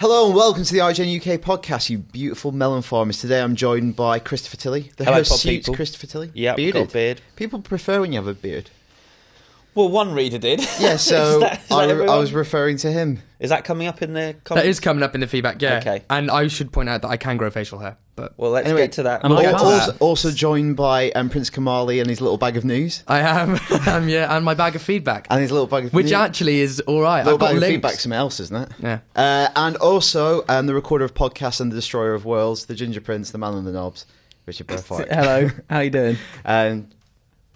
Hello and welcome to the IGN UK podcast, you beautiful melon farmers. Today I'm joined by Christopher Tilley, the hirsute Christopher Tilley. Yeah, got a beard. People prefer when you have a beard. Well, one reader did. Yeah, so I was referring to him. Is that coming up in the comments? That is coming up in the feedback, yeah. Okay. And I should point out that I can grow facial hair. But well, let's get to that. Also joined by Prince Kamali and his little bag of news. I am, yeah, and my bag of feedback. And his little bag of Which news. actually is all right. Little I've got bag of links. feedback, something else, isn't it? Yeah. And also the recorder of podcasts and the destroyer of worlds, the Ginger Prince, the man and the knobs, Richard Burfart. Hello, how you doing? And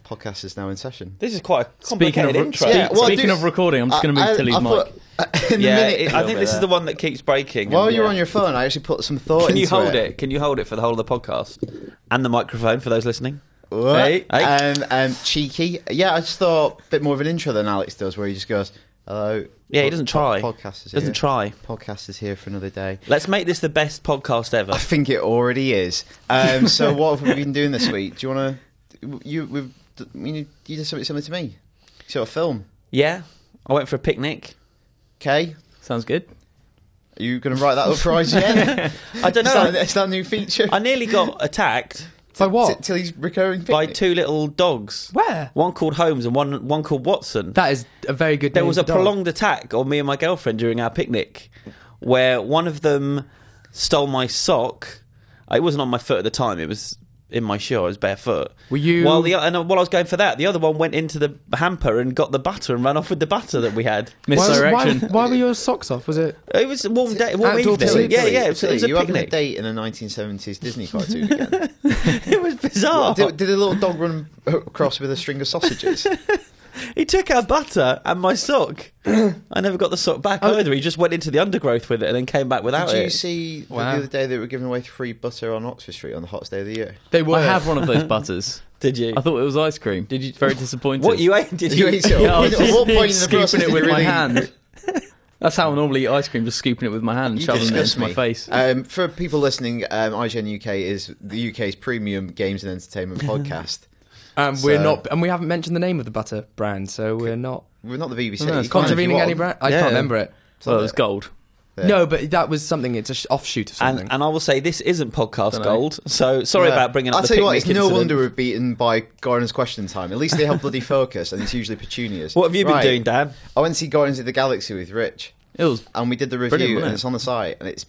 podcast is now in session. This is quite a complicated intro. Speaking of recording, I'm just going to move Tilly's mic. I think this is the one that keeps breaking. While you're on your phone, I actually put some thought into it. Can you hold it? Can you hold it for the whole of the podcast? And the microphone for those listening? Hey. Cheeky. Yeah, I just thought a bit more of an intro than Alex does, where he just goes, hello. Yeah, he doesn't try. Podcast is doesn't here. try. Podcast is here for another day. Let's make this the best podcast ever. I think it already is. So what have we been doing this week? Do you want to... You did something similar to me. You saw a film. Yeah, I went for a picnic. Okay. Sounds good. Are you going to write that up for IGN? I don't know. Is that a new feature? I nearly got attacked. By what? Tilly's recurring picnic? By two little dogs. Where? One called Holmes and one called Watson. That is a very good There name was a for dog. prolonged attack on me and my girlfriend during our picnic, where one of them stole my sock. It wasn't on my foot at the time. It was in my shoe. I was barefoot. Were you? While I was going for that, the other one went into the hamper and got the butter and ran off with the butter that we had. Misdirection. Why were your socks off? Was it? It was a warm day, warm Outdoor evening. picnic? Yeah. It was a you having a picnic. date in a 1970s Disney cartoon again? It was bizarre. Did a little dog run across with a string of sausages? He took our butter and my sock. I never got the sock back either. He just went into the undergrowth with it and then came back without it. Did you see the other day they were giving away free butter on Oxford Street on the hottest day of the year? They were. I have one of those butters. Did you? I thought it was ice cream. Did you? Very disappointed. What you ate? Did You you? ate it? Yeah, I was At what point in the scooping process it did with you my really- hand. That's how I normally eat ice cream, just scooping it with my hand and You shoving it disgust into my me. face. For people listening, IGN UK is the UK's premium games and entertainment podcast. We're not, and we haven't mentioned the name of the butter brand, so we're not We're not the BBC. No, it's contravening any brand. I can't remember it. Well, it was gold. Yeah. No, but that was something. It's an offshoot of something. And I will say this isn't podcast gold, so sorry about bringing up I'll the tell you what, picnic it's no incident. wonder we're beaten by Guardians Question Time. At least they have bloody focus, and it's usually petunias. What have you been doing, Dan? I went to see Guardians of the Galaxy with Rich, It was. and we did the Brilliant, review, wasn't and it? it's on the site, and it's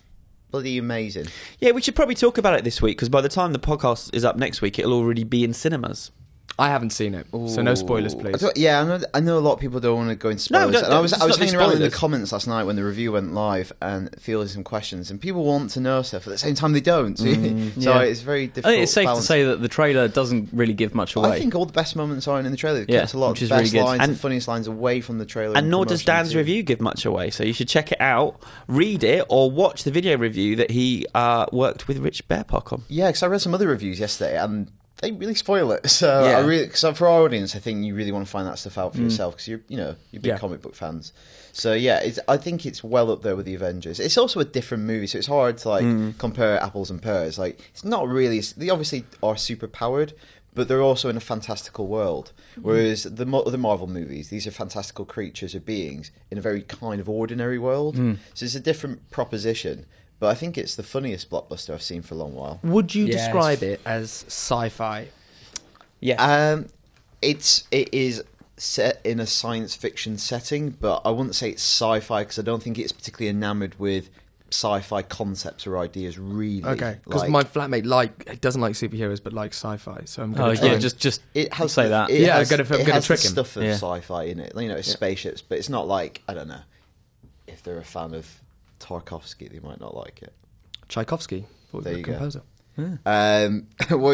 bloody amazing. Yeah, we should probably talk about it this week, because by the time the podcast is up next week, it'll already be in cinemas. I haven't seen it, so no spoilers, please. I know a lot of people don't want to go into spoilers. don't- And I was it's not hanging around in the spoilers. comments last night when the review went live and fielding some questions, and people want to know stuff, at the same time they don't. So yeah. it's very difficult. I think it's safe balance. to say that the trailer doesn't really give much away. I think all the best moments are in the trailer. It Yeah, kept a lot which of is the really best good. lines And- and funniest lines away from the trailer. And nor does promotion Dan's too. review give much away, so you should check it out, read it, or watch the video review that he worked with Rich Bearpark on. Yeah, because I read some other reviews yesterday, and they really spoil it. So Yeah. so for our audience, I think you really want to find that stuff out for yourself, because you're big comic book fans. So yeah, I think it's well up there with the Avengers. It's also a different movie, so it's hard to compare apples and pears. Like, it's not really. They obviously are super powered, but they're also in a fantastical world. Whereas the other Marvel movies, these are fantastical creatures or beings in a very kind of ordinary world. So it's a different proposition. But I think it's the funniest blockbuster I've seen for a long while. Would you Yes. describe it as sci-fi? Yeah. It is set in a science fiction setting, but I wouldn't say it's sci-fi, because I don't think it's particularly enamoured with sci-fi concepts or ideas, really. Okay, because my flatmate doesn't like superheroes but likes sci-fi, so I'm going to yeah, just it has say that. It Yeah, has, I'm gonna it has trick the him. stuff of Yeah. sci-fi in it. It's spaceships, but it's not like, I don't know, if they're a fan of Tarkovsky, they might not like it. Tchaikovsky, There you go. composer. What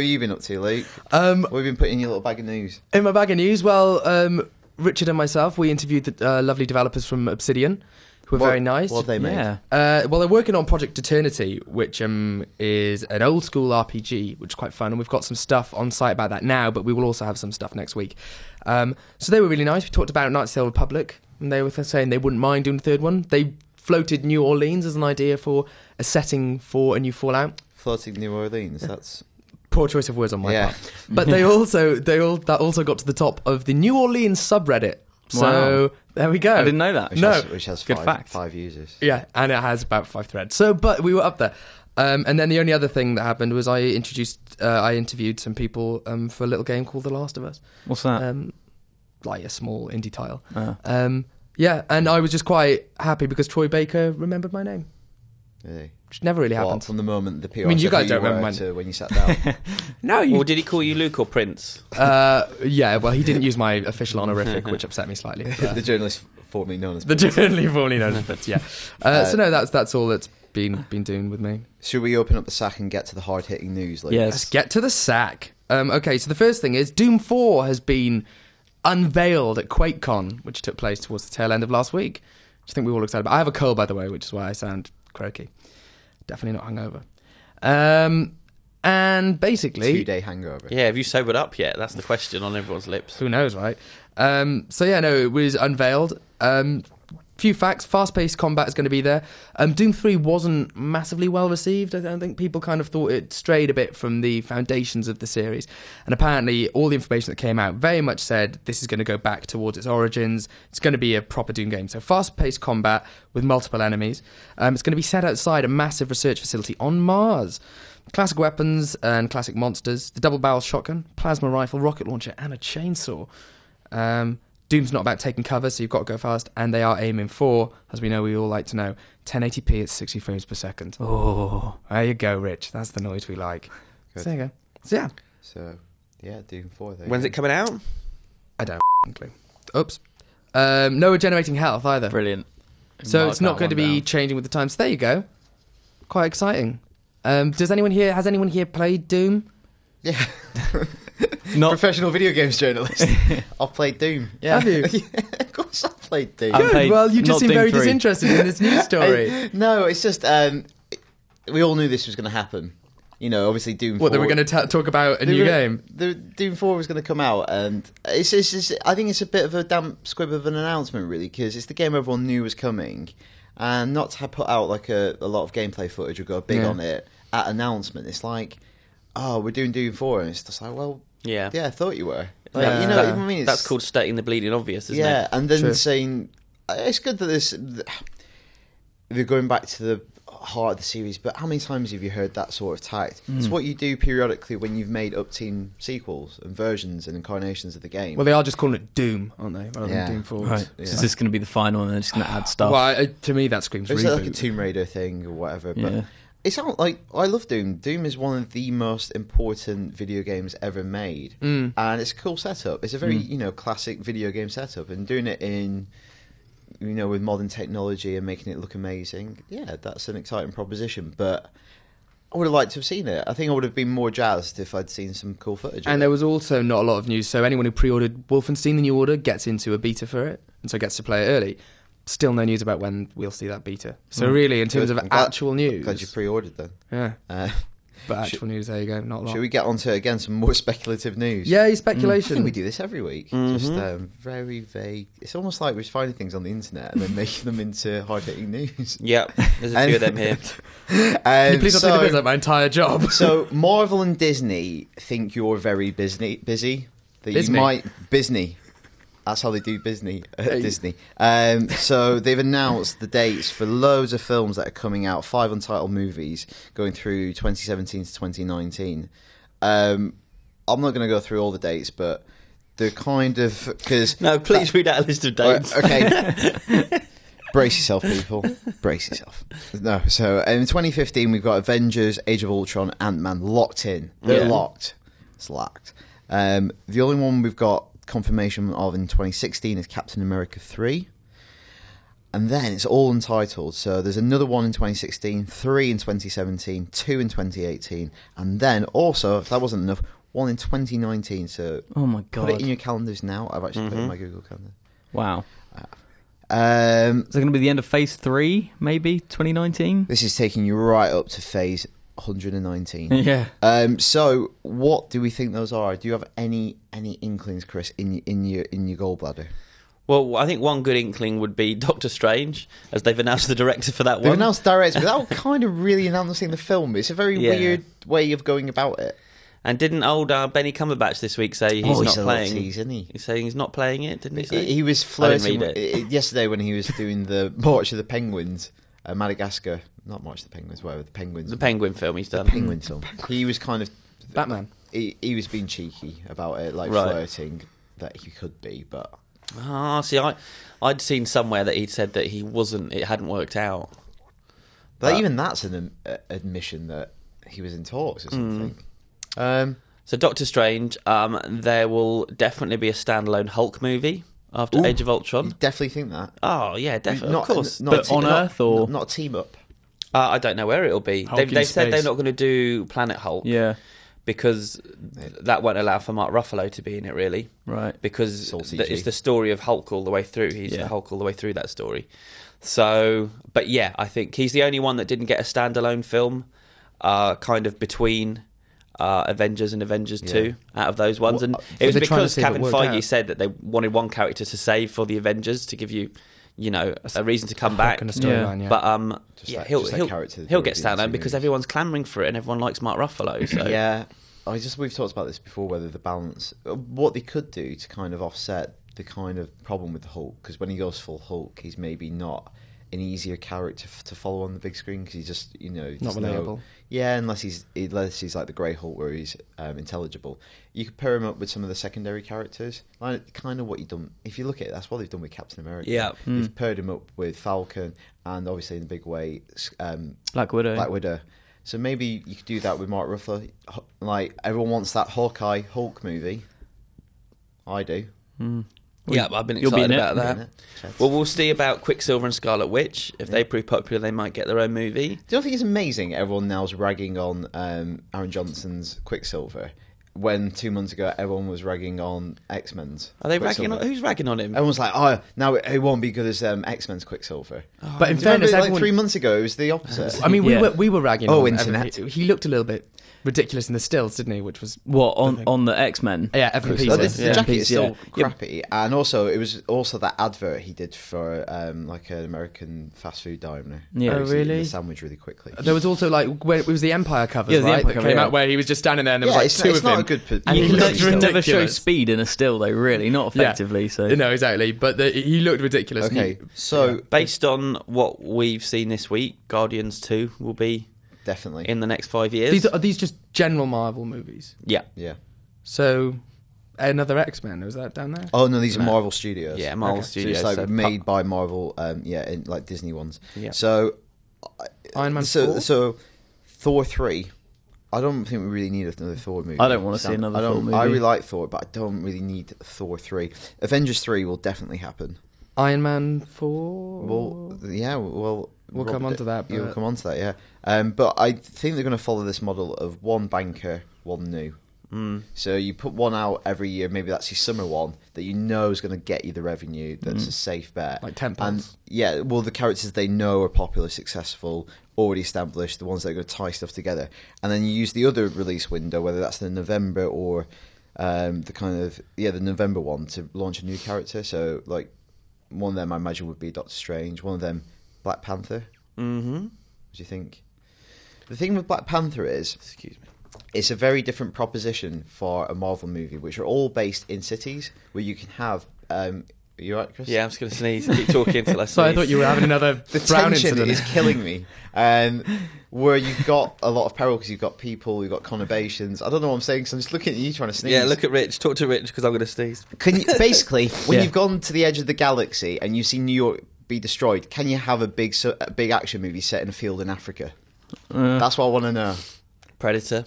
have you been up to, Luke? What have you been putting in your little bag of news? In my bag of news, Richard and myself, we interviewed the lovely developers from Obsidian, who are very nice. What have they made? yeah. Well, they're working on Project Eternity, which is an old school RPG, which is quite fun, and we've got some stuff on site about that now, but we will also have some stuff next week. So they were really nice. We talked about Knights of the Old Republic, and they were saying they wouldn't mind doing the third one. They floated New Orleans as an idea for a setting for a new Fallout. Floating New Orleans, that's... Poor choice of words on my part. But that also got to the top of the New Orleans subreddit. So there we go. I didn't know that. Which has Good fact. 5 users. Yeah, and it has about 5 threads. So, but we were up there. And then the only other thing that happened was I interviewed some people for a little game called The Last of Us. What's that? Like a small indie title. Oh. Yeah, and I was just quite happy because Troy Baker remembered my name. Really? Which never really happened. From the moment the PR I mean, you said guys who don't were remember to when you sat down. No, you... Or did he call you Luke or Prince? Yeah, well, he didn't use my official honorific, which upset me slightly. The journalist formerly known as The Prince. journally formerly known as Prince, yeah. So no, that's all that's been doing with me. Should we open up the sack and get to the hard-hitting news? Like, Yes. Let's get to the sack. Okay, so the first thing is Doom 4 has been unveiled at QuakeCon, which took place towards the tail end of last week, which I think we were all excited about. I have a cold, by the way, which is why I sound croaky. Definitely not hungover. And basically... 2-day hangover. Yeah, have you sobered up yet? That's the question on everyone's lips. Who knows, right? So yeah, no, it was unveiled. Few facts: fast-paced combat is going to be there. Doom 3 wasn't massively well received. I don't think people kind of thought it strayed a bit from the foundations of the series. And apparently, all the information that came out very much said this is going to go back towards its origins. It's going to be a proper Doom game. So fast-paced combat with multiple enemies. It's going to be set outside a massive research facility on Mars. Classic weapons and classic monsters: the double-barrel shotgun, plasma rifle, rocket launcher, and a chainsaw. Doom's not about taking cover, so you've got to go fast, and they are aiming for, as we all like to know, 1080p at 60 frames per second. Oh. There you go, Rich. That's the noise we like. Good. So there you go. So yeah. So, yeah, Doom 4. There When's it coming out? I don't clue. Oops. No regenerating health either. Brilliant. So Mark it's not that going to one be down. changing with the times. So there you go. Quite exciting. Has anyone here played Doom? Yeah. Not Professional video games journalist. I've played Doom. Yeah. Have you? Yeah, of course I've played Doom. I've Good. played Well, you just not seem Doom very 3. disinterested in this news story. No, it's just we all knew this was going to happen. You know, obviously Doom 4... What, that we're going to talk about a new game? The Doom 4 was going to come out, and it's I think it's a bit of a damp squib of an announcement, really, because it's the game everyone knew was coming, and not to put out like a lot of gameplay footage or go big on it at announcement. It's like, oh, we're doing Doom 4, and it's just like, well, Yeah. I thought you were. Like, Yeah. you know what I mean? It's, That's called stating the bleeding obvious, isn't yeah, it? and then True. saying it's good that they're going back to the heart of the series, but how many times have you heard that sort of tact? It's what you do periodically when you've made up-team sequels and versions and incarnations of the game. Well, they are just calling it Doom, aren't they? Rather Yeah. than Doom 4. Right. Yeah. So is this going to be the final, and they're just going to add stuff? Well, to me, that screams it's reboot. like a Tomb Raider thing or whatever, but Yeah. it's not like I love Doom. Doom is one of the most important video games ever made, and it's a cool setup. It's a very classic video game setup, and doing it in with modern technology and making it look amazing. Yeah, that's an exciting proposition. But I would have liked to have seen it. I think I would have been more jazzed if I'd seen some cool footage. And there was also not a lot of news, so anyone who pre-ordered Wolfenstein: The New Order gets into a beta for it, and so gets to play it early. Still no news about when we'll see that beta. So really, in terms of I'm glad- actual news... Glad you pre-ordered then. Yeah, but actual news, there you go, not a lot. Should we get on to, again, some more speculative news? Yeah, I speculation. think we do this every week. Just very vague. It's almost like we're finding things on the internet and then making them into hard-hitting news. Yeah, there's a few of them here. Can you please not take the piss out my entire job? So Marvel and Disney think you're very busy. That you Disney? might Disney. That's how they do Disney. Disney. So they've announced the dates for loads of films that are coming out. 5 untitled movies going through 2017 to 2019. I'm not going to go through all the dates, but they're kind of because No, please read out a list of dates. Okay. Brace yourself, people. Brace yourself. No, so in 2015 we've got Avengers, Age of Ultron, Ant-Man locked in. They're locked. It's locked. The only one we've got confirmation of in 2016 is Captain America 3. And then it's all untitled. So there's another one in 2016, 3 in 2017, 2 in 2018, and then also, if that wasn't enough, 1 in 2019. So Oh my god! put it in your calendars now. I've actually put it in my Google Calendar. Wow. Is it going to be the end of Phase 3, maybe 2019? This is taking you right up to phase 119. Yeah. So what do we think those are? Do you have any inklings, Chris, in your gallbladder? Well, I think one good inkling would be Doctor Strange, as they've announced the director for that They've one. announced director without kind of really announcing the film. It's a very Yeah. weird way of going about it. And didn't old Benny Cumberbatch this week say he's not playing? Isn't he? He's saying he's not playing it, didn't he say? He was flirting yesterday when he was doing the March of the Penguins, Madagascar. Not March of the Penguins, whatever, the Penguins. The Penguin film he's done. The Penguin film. He was kind of... Batman. He was being cheeky about it, like flirting that he could be, but... See, I'd seen somewhere that he'd said that it hadn't worked out. But even that's an admission that he was in talks or something. So Doctor Strange, there will definitely be a standalone Hulk movie after Age of Ultron. You definitely think that? Oh, yeah, definitely, of course. But on Earth or... Not a team-up? I don't know where it'll be. They've said they're not going to do Planet Hulk. Yeah. Because that won't allow for Mark Ruffalo to be in it, really. Right. Because it's the story of Hulk all the way through. He's the Hulk all the way through that story. So, but yeah, I think he's the only one that didn't get a standalone film kind of between Avengers and Avengers 2 out of those ones. And it was because Kevin Feige said that they wanted one character to save for the Avengers to give you a reason to come back. But he'll get standalone because everyone's clamouring for it and everyone likes Mark Ruffalo. So. Yeah, we've talked about this before, whether the balance, what they could do to kind of offset the kind of problem with the Hulk, because when he goes full Hulk, he's maybe not an easier character to follow on the big screen because he's just not relatable. Unless he's like the Grey Hulk where he's intelligible. You could pair him up with some of the secondary characters, like kind of what you've done. If you look at it, that's what they've done with Captain America. Yeah, they've paired him up with Falcon and obviously in the big way Black Widow. So maybe you could do that with Mark Ruffalo. Like everyone wants that Hawkeye Hulk movie. I do. Yeah, I've been excited about that. Well, we'll see about Quicksilver and Scarlet Witch. If they prove popular, they might get their own movie. Do you think it's amazing everyone now's ragging on Aaron Johnson's Quicksilver when 2 months ago everyone was ragging on X-Men's? Are they ragging on? Who's ragging on him? Everyone's like, now it won't be good as X-Men's Quicksilver. But in fairness, like 3 months ago it was the opposite. I mean, we were ragging on internet. He looked a little bit ridiculous in the stills, didn't he? Which was on the X-Men. Yeah, Evan Peters. The jacket is still crappy, and also it was also that advert he did for like an American fast food diner. Yeah, really. The sandwich really quickly. There was also like when it was the Empire covers, right? That came out where he was just standing there and there was like two of them. Not a good. And you can never show speed in a still, though. Really, not effectively. So no, exactly. But he looked ridiculous. Okay, so based on what we've seen this week, Guardians 2 will be. Definitely. In the next 5 years. Are these just general Marvel movies? Yeah. Yeah. So, another X-Men, was that down there? Oh, no, these are Marvel Studios. Yeah, Marvel Studios. So it's like made by Marvel, in like Disney ones. Yeah. So, Iron Man 4? So, Thor 3, I don't think we really need another Thor movie. I don't want to see another Thor movie. I really like Thor, but I don't really need Thor 3. Avengers 3 will definitely happen. Iron Man 4? Well, yeah, We'll come on to that. You'll come on to that, yeah. But I think they're going to follow this model of one banker, one new. So you put one out every year, maybe that's your summer one, that you know is going to get you the revenue, that's a safe bet. Like 10 And the characters they know are popular, successful, already established, the ones that are going to tie stuff together. And then you use the other release window, whether that's the November or the November one, to launch a new character. So, like, one of them I imagine would be Doctor Strange, one of them Black Panther. Mm-hmm. What do you think? The thing with Black Panther is, excuse me, it's a very different proposition for a Marvel movie, which are all based in cities where you can have. Are you right, Chris? Yeah, I'm just going to sneeze. Keep talking until I sneeze. So I thought you were having another the brown tension incident. is killing me. Where you've got a lot of peril because you've got people, you've got conurbations. I don't know what I'm saying, so I'm just looking at you trying to sneeze. Yeah, look at Rich. Talk to Rich because I'm going to sneeze. Can you basically, when you've gone to the edge of the galaxy and you see New York be destroyed, can you have a big action movie set in a field in Africa? That's what I want to know. Predator.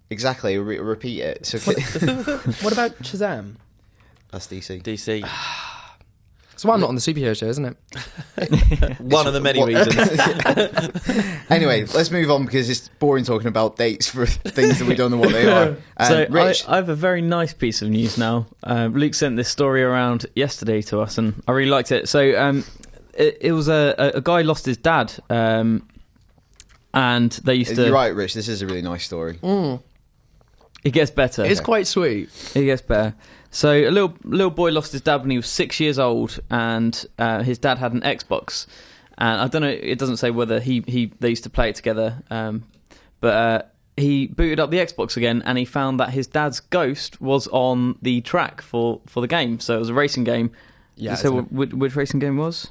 Exactly. Repeat it. So What about Shazam? That's DC. DC. So I'm not on the superhero show, isn't it? One of the many reasons. Anyway, let's move on because it's boring talking about dates for things that we don't know what they are. So Rich, I have a very nice piece of news now. Luke sent this story around yesterday to us, and I really liked it. So it was a guy lost his dad, and they used to. You're right, Rich. This is a really nice story. It gets better. It's quite sweet. It gets better. So a little boy lost his dad when he was 6 years old, and his dad had an Xbox. And I don't know. It doesn't say whether they used to play it together. But he booted up the Xbox again, and he found that his dad's ghost was on the track for the game. So it was a racing game. Yeah. So which racing game was?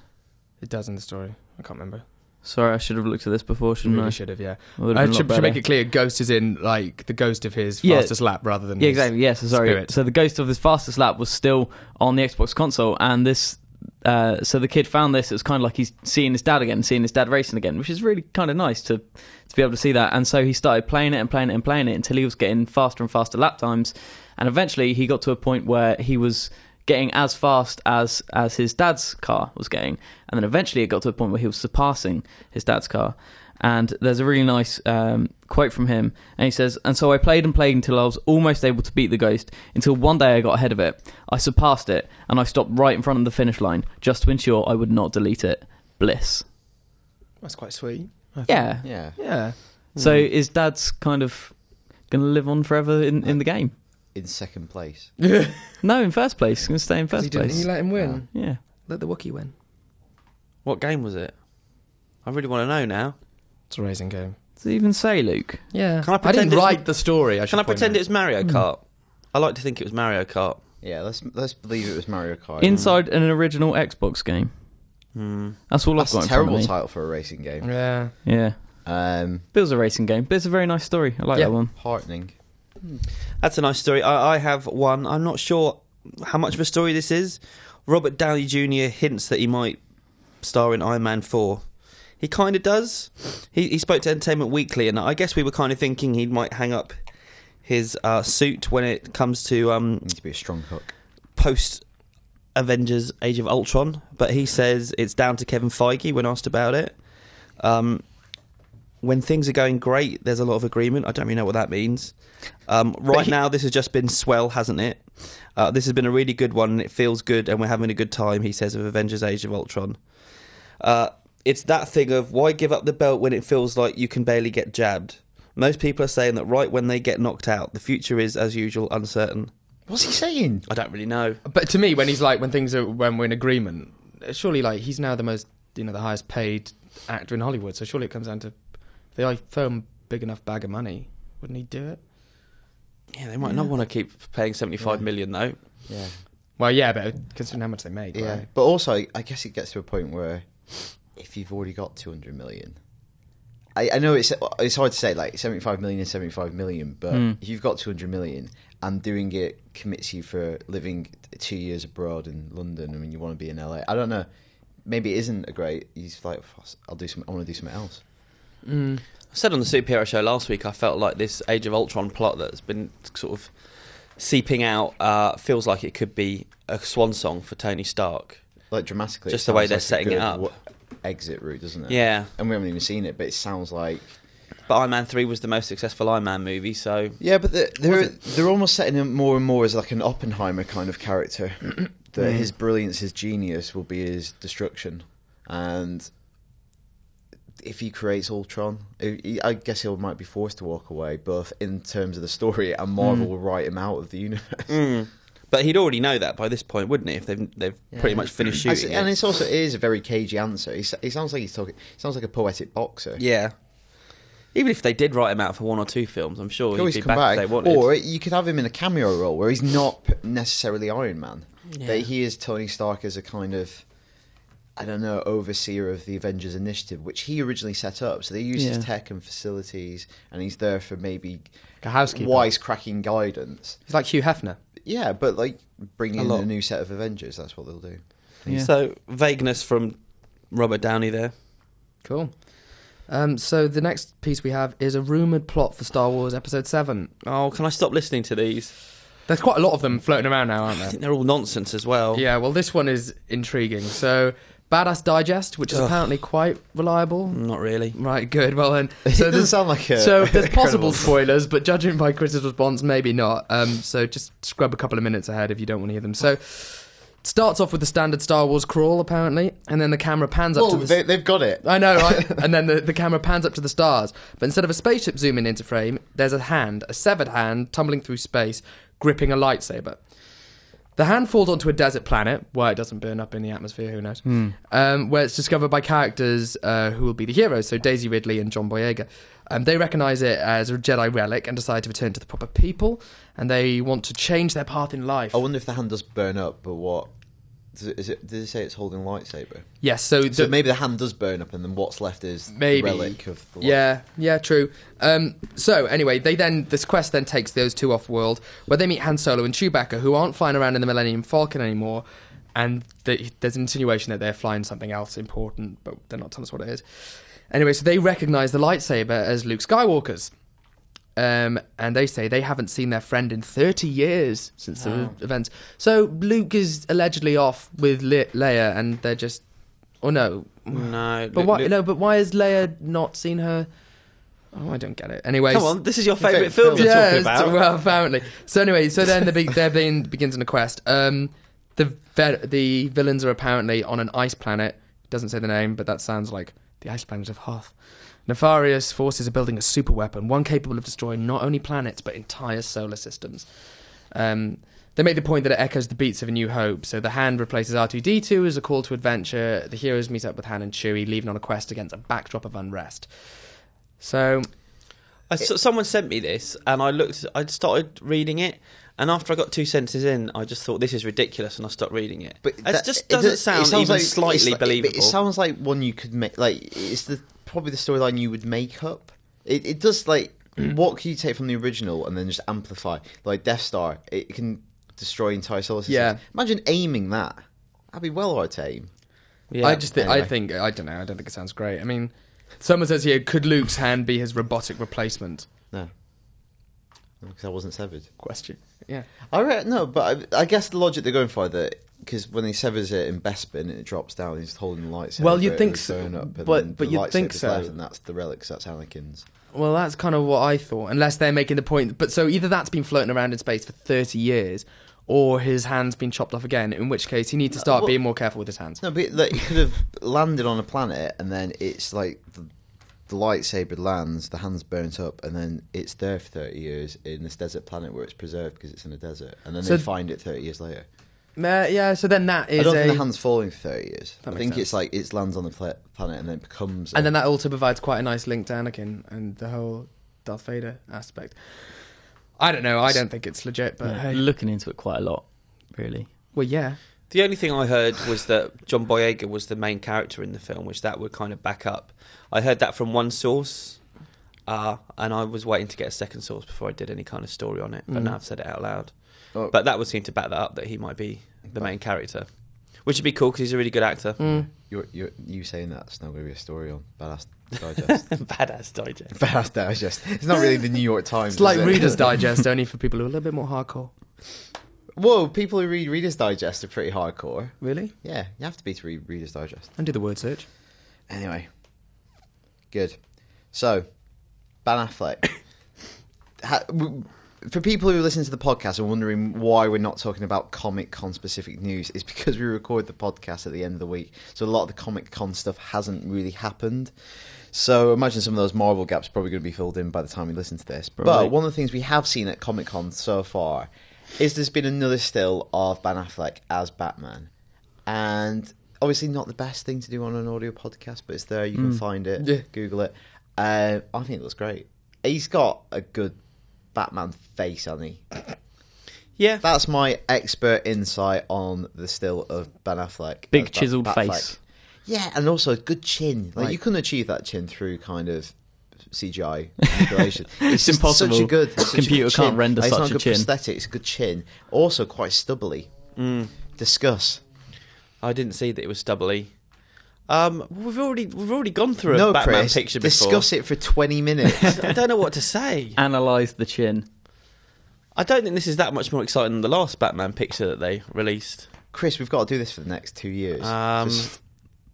It does in the story. I can't remember. Sorry, I should have looked at this before, shouldn't I? Should have, yeah. I should make it clear, ghost is in, like, the ghost of his fastest lap rather than exactly, yes, sorry. Spirit. So the ghost of his fastest lap was still on the Xbox console, and this... so the kid found this. It was kind of like he's seeing his dad again, seeing his dad racing again, which is really kind of nice to be able to see that. And so he started playing it until he was getting faster and faster lap times, and eventually he got to a point where he was getting as fast as his dad's car was getting, and then eventually it got to a point where he was surpassing his dad's car. And there's a really nice quote from him, and he says, "And so I played until I was almost able to beat the ghost, until one day I got ahead of it. I surpassed it, and I stopped right in front of the finish line, just to ensure I would not delete it. Bliss." That's quite sweet. Yeah. So his dad's kind of going to live on forever in the game. In second place. No, in first place. He's going to stay in first place. You let him win. Yeah. Let the Wookiee win. What game was it? I really want to know now. It's a racing game. Does it even say, Luke? Yeah. Can I I pretend didn't write the story. Can I pretend it's Mario Kart? I like to think it was Mario Kart. Yeah, let's believe it was Mario Kart. Inside an original Xbox game. That's all I've got in front That's a terrible of me. title for a racing game. Yeah. Yeah. Um, But it was a racing game. But it's a very nice story. I like that one. heartening. That's a nice story. I have one. I'm not sure how much of a story this is. Robert Downey Jr. hints that he might star in Iron Man 4. He kind of does. He spoke to Entertainment Weekly, and I guess we were kind of thinking he might hang up his suit when it comes to Needs to be a strong hook. post Avengers Age of Ultron, but he says it's down to Kevin Feige when asked about it. When things are going great, there's a lot of agreement. I don't really know what that means. Now, this has just been swell, hasn't it? This has been a really good one, and it feels good, and we're having a good time, he says, of Avengers Age of Ultron. It's that thing of, why give up the belt when it feels like you can barely get jabbed? Most people are saying that right when they get knocked out, the future is, as usual, uncertain. What's he saying? I don't really know. But to me, when we're in agreement, surely, like, he's now the most, the highest paid actor in Hollywood. So surely it comes down to, if they throw him a big enough bag of money, wouldn't he do it? Yeah, they might not want to keep paying 75 million, though. Yeah. Well, yeah, but considering how much they make, Yeah. right? But also, I guess it gets to a point where if you've already got 200 million... I know it's hard to say, like, 75 million is 75 million, but if you've got 200 million and doing it commits you for living 2 years abroad in London, I mean, you want to be in LA. I don't know. Maybe it isn't a great... He's like, I want to do something else. I said on the superhero show last week, I felt like this Age of Ultron plot that's been sort of seeping out feels like it could be a swan song for Tony Stark. Like, dramatically. Just the way they're setting it up. Exit route, doesn't it? Yeah. And we haven't even seen it, but it sounds like... But Iron Man 3 was the most successful Iron Man movie, so... Yeah, but they're almost setting him more and more as like an Oppenheimer kind of character. That his brilliance, his genius will be his destruction. And if he creates Ultron, I guess he might be forced to walk away, both in terms of the story and Marvel will write him out of the universe. But he'd already know that by this point, wouldn't he? If they've pretty much finished shooting And it. it is a very cagey answer. He sounds like sounds like a poetic boxer. Yeah. Even if they did write him out for one or two films, I'm sure he'd be back if they wanted. Or you could have him in a cameo role where he's not necessarily Iron Man. Yeah. But he is Tony Stark as a kind of, I don't know, overseer of the Avengers Initiative, which he originally set up. So they use his tech and facilities, and he's there for maybe a housekeeper, wisecracking guidance. He's like Hugh Hefner. Yeah, but like bringing in a new set of Avengers, that's what they'll do. Yeah. So vagueness from Robert Downey there. Cool. So the next piece we have is a rumoured plot for Star Wars Episode 7. Oh, can I stop listening to these? There's quite a lot of them floating around now, aren't I there? think they're all nonsense as well. Yeah, well, this one is intriguing. So, Badass Digest, which is apparently quite reliable. Not really. Right, good. Well, then... So it doesn't sound like a... So, there's possible spoilers, but judging by Chris's response, maybe not. So, just scrub a couple of minutes ahead if you don't want to hear them. So... Starts off with the standard Star Wars crawl, apparently, and then the camera pans up to the... they've got it. I know, right? And then the camera pans up to the stars. But instead of a spaceship zooming into frame, there's a severed hand, tumbling through space, gripping a lightsaber. The hand falls onto a desert planet. Why it doesn't burn up in the atmosphere, who knows? Where it's discovered by characters who will be the heroes, so Daisy Ridley and John Boyega. They recognise it as a Jedi relic and decide to return to the proper people, and they want to change their path in life. I wonder if the hand does burn up, but what... Did it say it's holding a lightsaber? Yes, so maybe the hand does burn up, and then what's left is the relic of the light. Yeah, true. So anyway, this quest then takes those two off-world, where they meet Han Solo and Chewbacca, who aren't flying around in the Millennium Falcon anymore, and there's an insinuation that they're flying something else important, but they're not telling us what it is. Anyway, so they recognise the lightsaber as Luke Skywalker's. And they say they haven't seen their friend in 30 years since the events. So Luke is allegedly off with Leia, and they're just... Oh, no. No. But why has Leia not seen her... Oh, I don't get it. Anyway, come on, this is your favourite film you're talking about. Well, apparently. So anyway, then begins on a quest. The villains are apparently on an ice planet. Doesn't say the name, but that sounds like the ice planet of Hoth. Nefarious forces are building a super weapon, one capable of destroying not only planets, but entire solar systems. They make the point that it echoes the beats of A New Hope, so the hand replaces R2-D2 as a call to adventure. The heroes meet up with Han and Chewie, leaving on a quest against a backdrop of unrest. So... someone sent me this, and I started reading it, and after I got 2 sentences in, I just thought, this is ridiculous, and I stopped reading it. But it just doesn't sound even slightly believable. It sounds like one you could make... It's probably the storyline you would make up. It does, what can you take from the original and then just amplify? Like Death Star, it can destroy entire solar systems. Yeah. Imagine aiming that. That'd be well hard to aim. Yeah. I don't know, I don't think it sounds great. I mean, someone says here, could Luke's hand be his robotic replacement? No. Because I wasn't severed. Question. Yeah. But I guess the logic they're going for, that because when he severs it in Bespin and it drops down, he's holding the lightsaber. Well, you'd think so, but you'd think so. Left, and that's the relics. That's Anakin's. Well, that's kind of what I thought. Unless they're making the point, but so either that's been floating around in space for 30 years, or his hand's been chopped off again. In which case, he needs to start being more careful with his hands. No, but he could have landed on a planet, and then it's like the lightsaber lands, the hand's burnt up, and then it's there for 30 years in this desert planet where it's preserved because it's in a desert, and then they find it 30 years later. Yeah, so then that is. I don't think the hand's falling for 30 years. I think it's like it lands on the planet and then becomes. And then that also provides quite a nice link to Anakin and the whole Darth Vader aspect. I don't know. I don't think it's legit, but hey. Looking into it quite a lot, really. Well, yeah. The only thing I heard was that John Boyega was the main character in the film, which that would kind of back up. I heard that from one source, and I was waiting to get a second source before I did any kind of story on it. But now I've said it out loud. Oh. But that would seem to back that up, that he might be the main character, which would be cool because he's a really good actor. You saying that's not going to be a story on Badass Digest. Badass Digest. Badass Digest. It's not really the New York Times. It's like Reader's Digest, only for people who are a little bit more hardcore. Whoa, people who read Reader's Digest are pretty hardcore. Really? Yeah, you have to be to read Reader's Digest. And do the word search. Anyway, good. So, Ben Affleck. For people who listen to the podcast and wondering why we're not talking about Comic-Con specific news, it's because we record the podcast at the end of the week. So a lot of the Comic-Con stuff hasn't really happened. So imagine some of those Marvel gaps are probably going to be filled in by the time we listen to this. Probably. But one of the things we have seen at Comic-Con so far is there's been another still of Ben Affleck as Batman. And obviously not the best thing to do on an audio podcast, but it's there. You can find it. Yeah. Google it. I think it looks great. He's got a good Batman face, hasn't he? Yeah. That's my expert insight on the still of Ben Affleck. Big chiseled face. Yeah, and also a good chin. Like you couldn't achieve that chin through kind of CGI manipulation. It's impossible. Such a good computer can't render such a chin. It's not a good prosthetic, it's a good chin. Also quite stubbly. Discuss. I didn't see that it was stubbly. We've already gone through a Batman Chris, picture before. Discuss it for 20 minutes. I don't know what to say. Analyse the chin. I don't think this is that much more exciting than the last Batman picture that they released. Chris, we've got to do this for the next 2 years. Just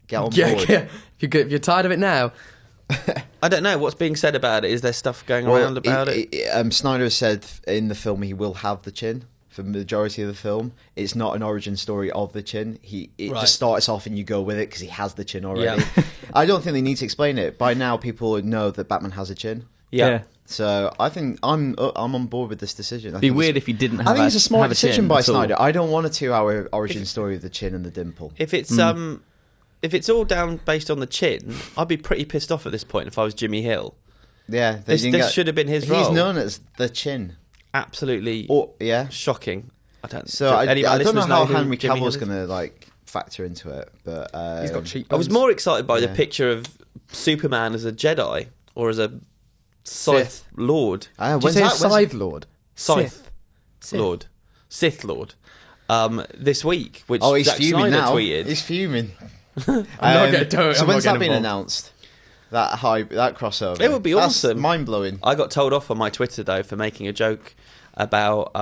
get on board. Yeah. If you're tired of it now. I don't know what's being said about it. Is there stuff going around about it? Snyder said in the film he will have the chin for the majority of the film. It's not an origin story of the chin. It just starts off and you go with it because he has the chin already. Yeah. I don't think they need to explain it. By now, people know that Batman has a chin. Yeah. So I think I'm on board with this decision. It'd be weird if he didn't have I think it's a smart decision by chin at all. Snyder. I don't want a 2-hour origin story of the chin and the dimple. If it's all down based on the chin, I'd be pretty pissed off at this point if I was Jimmy Hill. Yeah, this should have been his role. He's known as the chin. Absolutely shocking. I don't know how Henry Cavill's going to like factor into it, but he's got cheekbones. I was more excited by the picture of Superman as a Jedi or as a Sith Lord. Did you say Scythe Lord? Scythe Lord. Sith Lord. This week, which he's Zack fuming Snyder now. tweeted. He's fuming. So when's that been announced? That crossover. It would be awesome. Mind blowing. I got told off on my Twitter though for making a joke about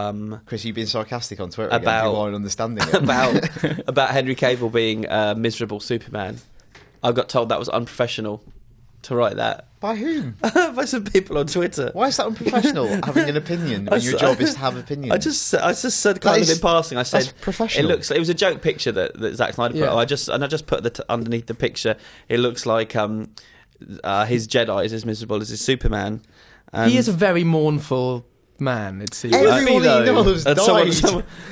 Chris, you've been sarcastic on Twitter about people aren't understanding it. about Henry Cavill being a miserable Superman. I got told that was unprofessional to write that. By whom? By some people on Twitter. Why is that unprofessional? Having an opinion when your job is to have opinions. I just said kind of in passing. I said professional. It was a joke picture that Zack Snyder put. I just put underneath the picture. It looks like his Jedi is as miserable as his Superman. He is a very mournful man, it seems. Everyone he knows died.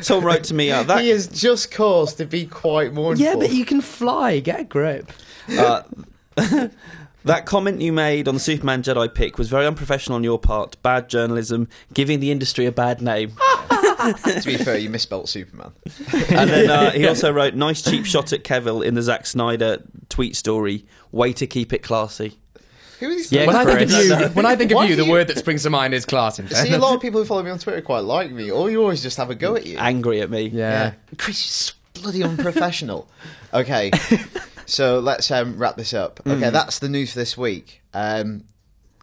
Someone wrote to me that he has just cause to be quite mournful. Yeah, but you can fly. Get a grip. That comment you made on the Superman Jedi pick was very unprofessional on your part. Bad journalism, giving the industry a bad name. To be fair, you misspelt Superman. And then he also wrote, nice cheap shot at Cavill in the Zack Snyder tweet story. Way to keep it classy. Who is when I think of you, the word that springs to mind is class. See, a lot of people who follow me on Twitter quite like me, or you always just have a go at you. Angry at me. Yeah. Chris, you're bloody unprofessional. Okay, so let's wrap this up. Okay, that's the news for this week.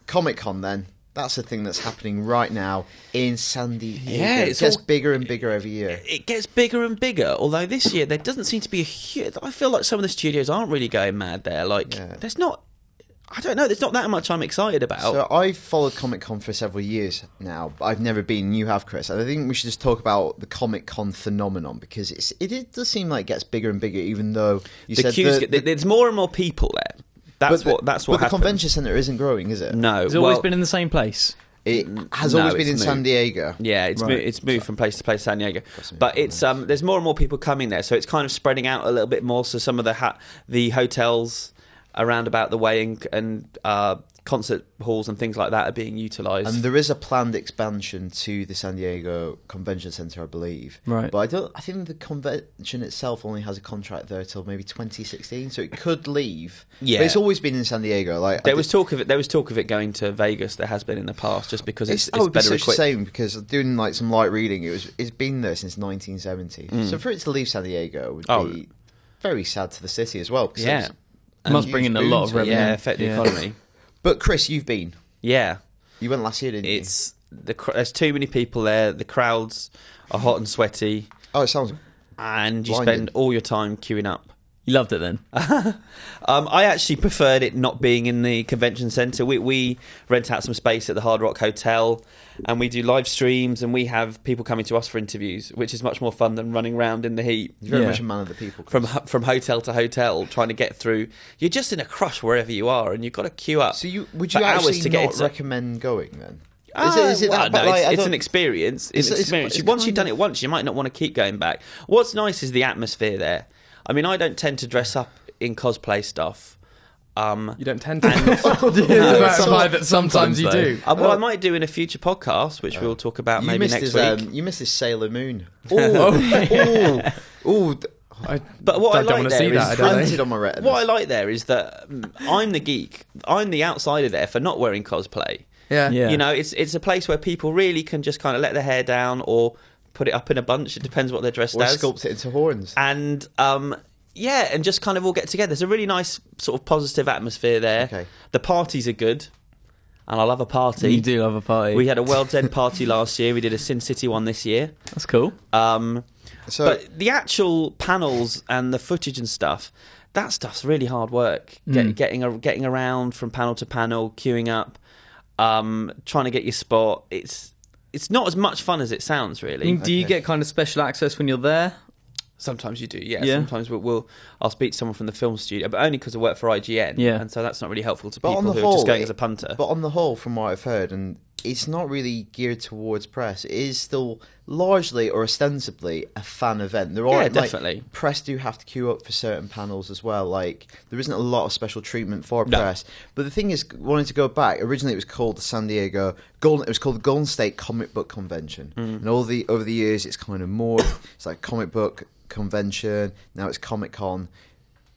Comic-Con then. That's the thing that's happening right now in San Diego. Yeah, it gets bigger and bigger every year. It gets bigger and bigger, although this year there doesn't seem to be a huge... I feel like some of the studios aren't really going mad there. There's not... I don't know, there's not that much I'm excited about. So I've followed Comic-Con for several years now, but I've never been. You have, Chris. And I think we should just talk about the Comic-Con phenomenon, because it does seem like it gets bigger and bigger, even though there's more and more people there. That's what happens. But the convention centre isn't growing, is it? No. It's always been in the same place. It has always been in San Diego. Yeah, it's moved from place to place, San Diego. But it's there's more and more people coming there, so it's kind of spreading out a little bit more. So some of the hotels around about the way and concert halls and things like that are being utilised. And there is a planned expansion to the San Diego Convention Centre, I believe. Right. But I think the convention itself only has a contract there till maybe 2016, so it could leave. Yeah. But it's always been in San Diego. There was talk of it going to Vegas. There has been in the past, just because it's better equipped. It's such a shame, because doing some light reading, it's been there since 1970. So for it to leave San Diego would be very sad to the city as well. Yeah. It must bring in a lot of revenue. Yeah, affect the economy. But Chris, you've been. Yeah. You went last year, didn't you? There's too many people there. The crowds are hot and sweaty. Oh, it sounds and you spend all your time queuing up. You loved it then? I actually preferred it not being in the convention centre. We rent out some space at the Hard Rock Hotel, and we do live streams, and we have people coming to us for interviews, which is much more fun than running around in the heat. You're very much a man of the people. From hotel to hotel, trying to get through. You're just in a crush wherever you are, and you've got to queue up. So would you actually not recommend going then? Is it that? No, it's an experience. It's an experience. Once you've done it once, you might not want to keep going back. What's nice is the atmosphere there. I mean, I don't tend to dress up in cosplay stuff. You don't tend to. That sometimes you do. Well, I might do in a future podcast, which we'll talk about maybe next week. You missed this Sailor Moon. But what I like there is printed on my retina. What I like there is that I'm the geek. I'm the outsider there for not wearing cosplay. Yeah. You know, it's a place where people really can just kind of let their hair down or put it up in a bunch. It depends what they're dressed as. Or sculpt it into horns. And and just kind of all get together. There's a really nice sort of positive atmosphere there. Okay. The parties are good, and I love a party. You do love a party. We had a World's End party last year. We did a Sin City one this year. That's cool. But the actual panels and the footage and stuff, that stuff's really hard work. Getting around from panel to panel, queuing up, trying to get your spot. It's not as much fun as it sounds, really. Do you get kind of special access when you're there? Sometimes you do, yeah. Sometimes I'll speak to someone from the film studio, but only because I work for IGN, and so that's not really helpful to people who are just going as a punter. But on the whole, from what I've heard, and it's not really geared towards press. It is still largely or ostensibly a fan event. There are definitely. Press do have to queue up for certain panels as well. Like there isn't a lot of special treatment for press. But the thing is, wanting to go back, originally it was called the it was called the Golden State Comic Book Convention, and over the years it's kind of morphed. It's like comic book convention. Now it's Comic Con.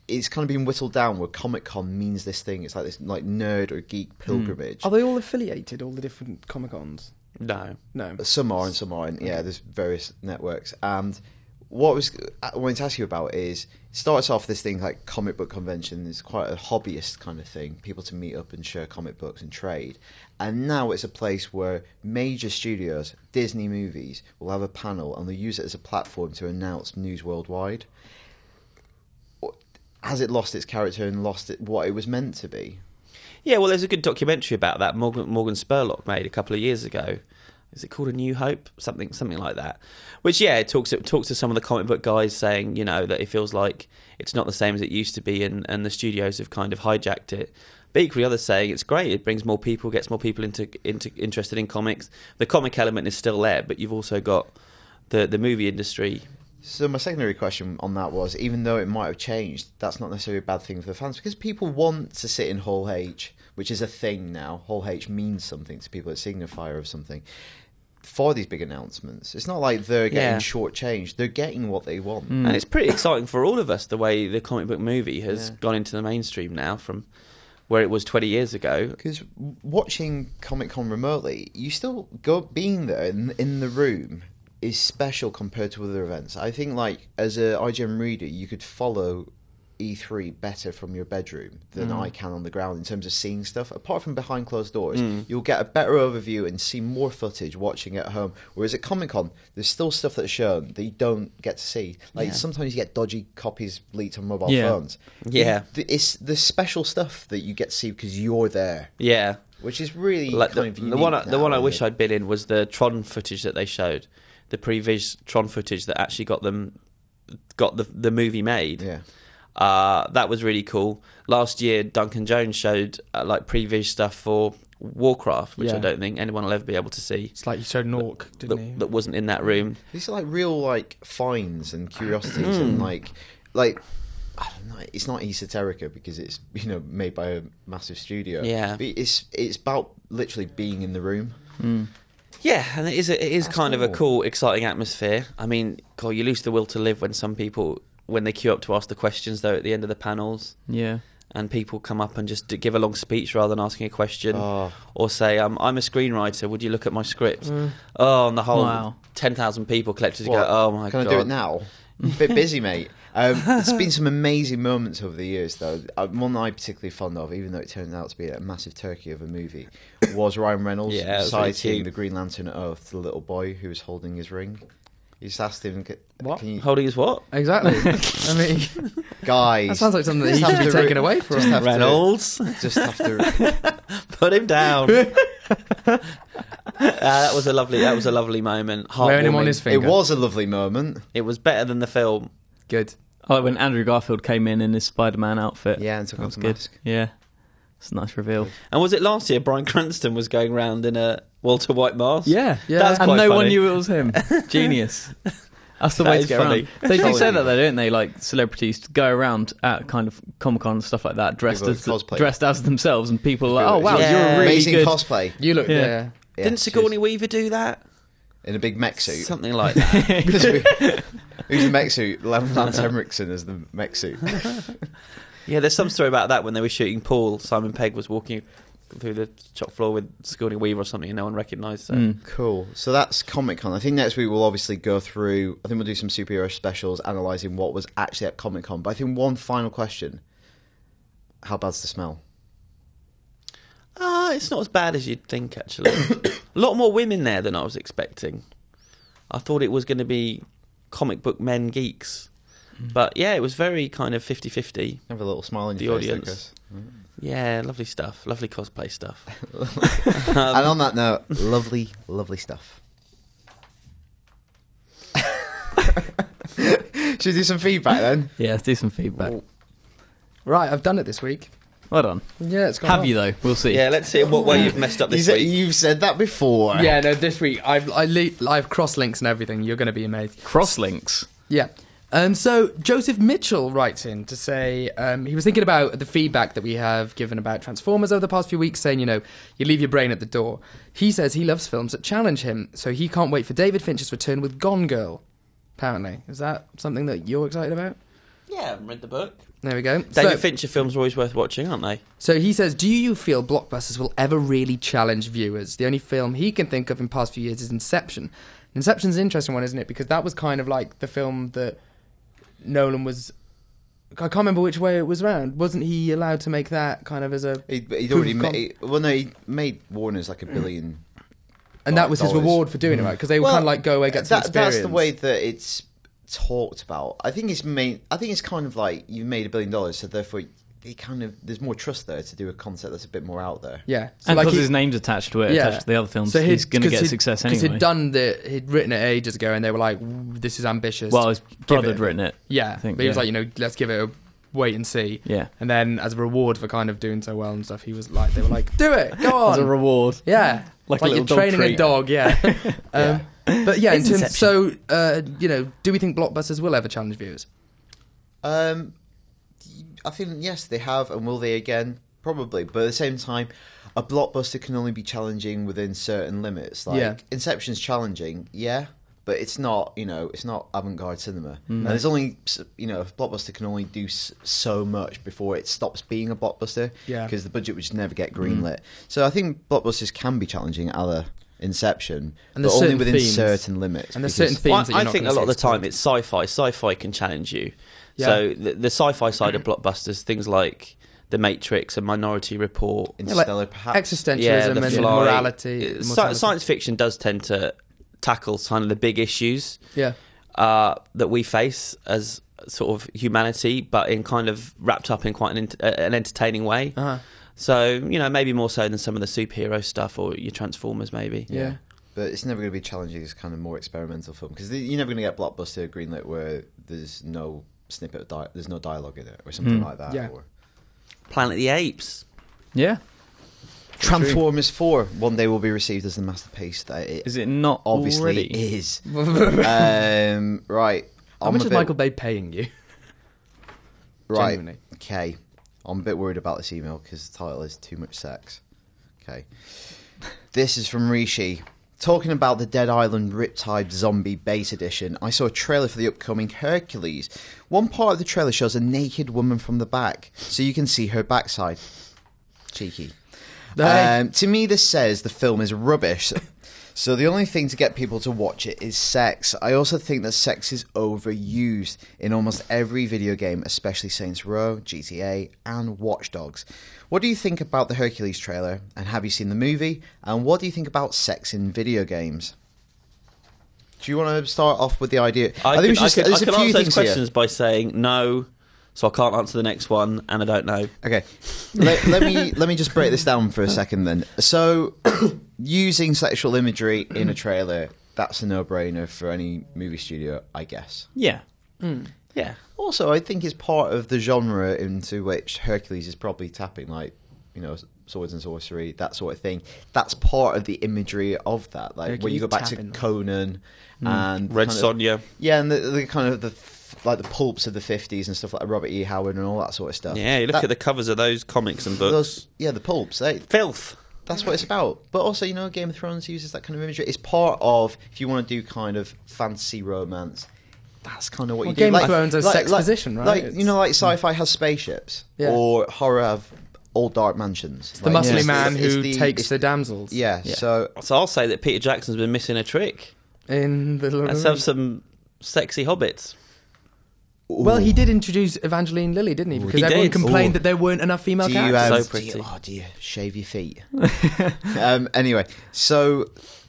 It's kind of been whittled down where Comic Con means this thing. It's like this like nerd or geek pilgrimage. Are they all affiliated, all the different Comic Cons? No. Some are and some aren't. Yeah, there's various networks. And what I wanted to ask you about is, it starts off this thing like comic book convention is quite a hobbyist kind of thing, people to meet up and share comic books and trade. And now it's a place where major studios, Disney movies, will have a panel and they'll use it as a platform to announce news worldwide. Has it lost its character and lost what it was meant to be? Yeah, well, there's a good documentary about that Morgan Spurlock made a couple of years ago. Is it called A New Hope? Something like that. Which, it talks to some of the comic book guys saying, that it feels like it's not the same as it used to be, and the studios have kind of hijacked it. But equally, others saying it's great. It brings more people, gets more people into interested in comics. The comic element is still there, but you've also got the movie industry. So my secondary question on that was, even though it might have changed, that's not necessarily a bad thing for the fans, because people want to sit in Hall H, which is a thing now. Hall H means something to people, it's a signifier of something. For these big announcements, it's not like they're getting shortchanged. They're getting what they want. And it's pretty exciting for all of us, the way the comic book movie has gone into the mainstream now from where it was 20 years ago. Because watching Comic-Con remotely, you still being there in the room is special compared to other events. I think, like, as a IGN reader, you could follow E3 better from your bedroom than I can on the ground in terms of seeing stuff. Apart from behind closed doors, you'll get a better overview and see more footage watching at home. Whereas at Comic-Con, there's still stuff that's shown that you don't get to see. Like, sometimes you get dodgy copies leaked on mobile phones. Yeah. It's the special stuff that you get to see because you're there. Yeah. Which is really like kind of unique. The one I wish I'd been in was the Tron footage that they showed. The previs Tron footage that actually got the movie made. Yeah. That was really cool. Last year, Duncan Jones showed like previs stuff for Warcraft, which I don't think anyone will ever be able to see. It's like you showed an orc, didn't he? That wasn't in that room. These are like real like finds and curiosities and like I don't know. It's not esoterica because it's made by a massive studio. Yeah, but it's about literally being in the room. Yeah, and it is kind of a cool, exciting atmosphere. I mean, God, you lose the will to live when some people, when they queue up to ask the questions, though, at the end of the panels. Yeah. And people come up and just give a long speech rather than asking a question. Or say, I'm a screenwriter, would you look at my script? And the whole 10,000 people collected to go, oh my God. Can I do it now? I'm a bit busy, mate. There's been some amazing moments over the years, though. One that I'm particularly fond of, even though it turned out to be a massive turkey of a movie, was Ryan Reynolds reciting the Green Lantern oath to the little boy who was holding his ring. He just asked him, what? Holding his what? Exactly. I mean, guys, that sounds like something that he should be taken away from. Reynolds. Just have to put him down. That was a lovely moment. Wearing him on his finger. It was a lovely moment. It was better than the film. Good. Oh, when Andrew Garfield came in his Spider-Man outfit. Yeah, and took off the mask. Yeah. It's a nice reveal. And was it last year Bryan Cranston was going around in a Walter White mask? Yeah. That's and quite no funny. one knew it was him. Genius. That's the way to get funny. around. They do say that though, don't they? Like celebrities go around at kind of Comic-Con and stuff like that, dressed as themselves, and people are like, oh wow, you're a really amazing good cosplay. You look Yeah, Didn't Sigourney Weaver do that? In a big mech suit. Something like that. Who's the mech suit? Lance Henriksen as the mech suit. Yeah, there's some story about that when they were shooting Paul. Simon Pegg was walking through the shop floor with Sigourney Weaver or something and no one recognised her. Cool. So that's Comic-Con. I think next week we'll obviously go through, I think we'll do some superhero specials analysing what was actually at Comic-Con. But I think one final question. How bad's the smell? It's not as bad as you'd think, actually. A lot more women there than I was expecting. I thought it was going to be comic book men geeks. But yeah, it was very kind of 50-50. Have a little smile on the your face, audience. Yeah, lovely stuff. Lovely cosplay stuff. And on that note, lovely, lovely stuff. Should we do some feedback then? Yeah, let's do some feedback. Right, I've done it this week. Well done. Yeah, it's gone Have well. you though? We'll see. Yeah, let's see in what way you've messed up this week. You've said that before. Yeah, no, this week I've cross links and everything. You're going to be amazed. Cross links. Yeah. So Joseph Mitchell writes in to say he was thinking about the feedback that we have given about Transformers over the past few weeks, saying, you leave your brain at the door. He says he loves films that challenge him, so he can't wait for David Fincher's return with Gone Girl. Apparently, is that something that you're excited about? Yeah, I haven't read the book. There we go. David Fincher films are always worth watching, aren't they? So he says, do you feel blockbusters will ever really challenge viewers? The only film he can think of in past few years is Inception. Inception's an interesting one, isn't it? Because that was kind of like the film that Nolan was... I can't remember which way it was around. Wasn't he allowed to make that kind of as a... He'd already made... Well, no, he made Warner's like $1 billion. And that was his reward for doing it, right? Because they would kind of like go away, get some experience. That's the way that it's talked about. I think it's kind of like you made $1 billion, so therefore there's more trust there to do a concept that's a bit more out there. Yeah, so and because his name's attached to it, attached to the other films, so he's going to get success anyway. Because he'd written it ages ago, and they were like, "This is ambitious." Well, his brother had written it. Yeah, but he was like, let's give it a wait and see. Yeah, and then as a reward for kind of doing so well and stuff, he was like, they were like, "Do it, go on." As a reward, yeah, like you're training a dog. Yeah. Yeah. But yeah, in terms, so do we think blockbusters will ever challenge viewers? I think yes, they have, and will they again? Probably, but at the same time, a blockbuster can only be challenging within certain limits. Like Inception's challenging, but it's not. It's not avant-garde cinema. And there's only a blockbuster can only do so much before it stops being a blockbuster. Yeah, because the budget would just never get greenlit. So I think blockbusters can be challenging, Inception, but only within certain limits. And there's certain themes that you're not I think a lot of the time it's sci-fi. Sci-fi can challenge you. Yeah. So the sci-fi side of blockbusters, things like The Matrix, A Minority Report, Interstellar, perhaps, existentialism and morality. Science fiction does tend to tackle kind of the big issues that we face as sort of humanity, but in kind of wrapped up in quite an entertaining way. Uh-huh. So, maybe more so than some of the superhero stuff or your Transformers, maybe. Yeah. But it's never going to be challenging as kind of more experimental film, because you're never going to get blockbuster greenlit where there's no snippet of there's no dialogue in it or something like that. Yeah. Or Planet of the Apes. Yeah. Transformers 4 one day will be received as the masterpiece that it is. It not obviously already? Is. Right. How much is Michael Bay paying you? Right. Genuinely. Okay. I'm a bit worried about this email because the title is Too Much Sex. Okay. This is from Rishi. Talking about the Dead Island Riptide Zombie Base Edition, I saw a trailer for the upcoming Hercules. One part of the trailer shows a naked woman from the back, so you can see her backside. Cheeky. To me, this says the film is rubbish. So the only thing to get people to watch it is sex. I also think that sex is overused in almost every video game, especially Saints Row, GTA, and Watch Dogs. What do you think about the Hercules trailer? And have you seen the movie? And what do you think about sex in video games? Do you want to start off with the idea? I can answer those questions by saying no. So I can't answer the next one, and I don't know. Okay, let me just break this down for a second then. So, using sexual imagery in a trailer, that's a no-brainer for any movie studio, I guess. Yeah. Yeah. Also, I think it's part of the genre into which Hercules is probably tapping, like, swords and sorcery, that sort of thing. That's part of the imagery of that. Like, Hercules when you go back to Conan and Red Sonja. Yeah, and the kind of the pulps of the 50s and stuff like Robert E. Howard and all that sort of stuff. Yeah, you look at the covers of those comics and books. The pulps. Filth. That's what it's about. But also, Game of Thrones uses that kind of imagery. It's part of, if you want to do kind of fantasy romance, that's kind of what you do. Game of Thrones has sex position, right? Like sci-fi has spaceships, or horror have old dark mansions. It's the muscly man who takes the damsels. Yeah, so I'll say that Peter Jackson's been missing a trick. In the Let's have some sexy hobbits. Well, he did introduce Evangeline Lilly, didn't he? Because everyone complained that there weren't enough female characters. So pretty. Do you shave your feet? Anyway, so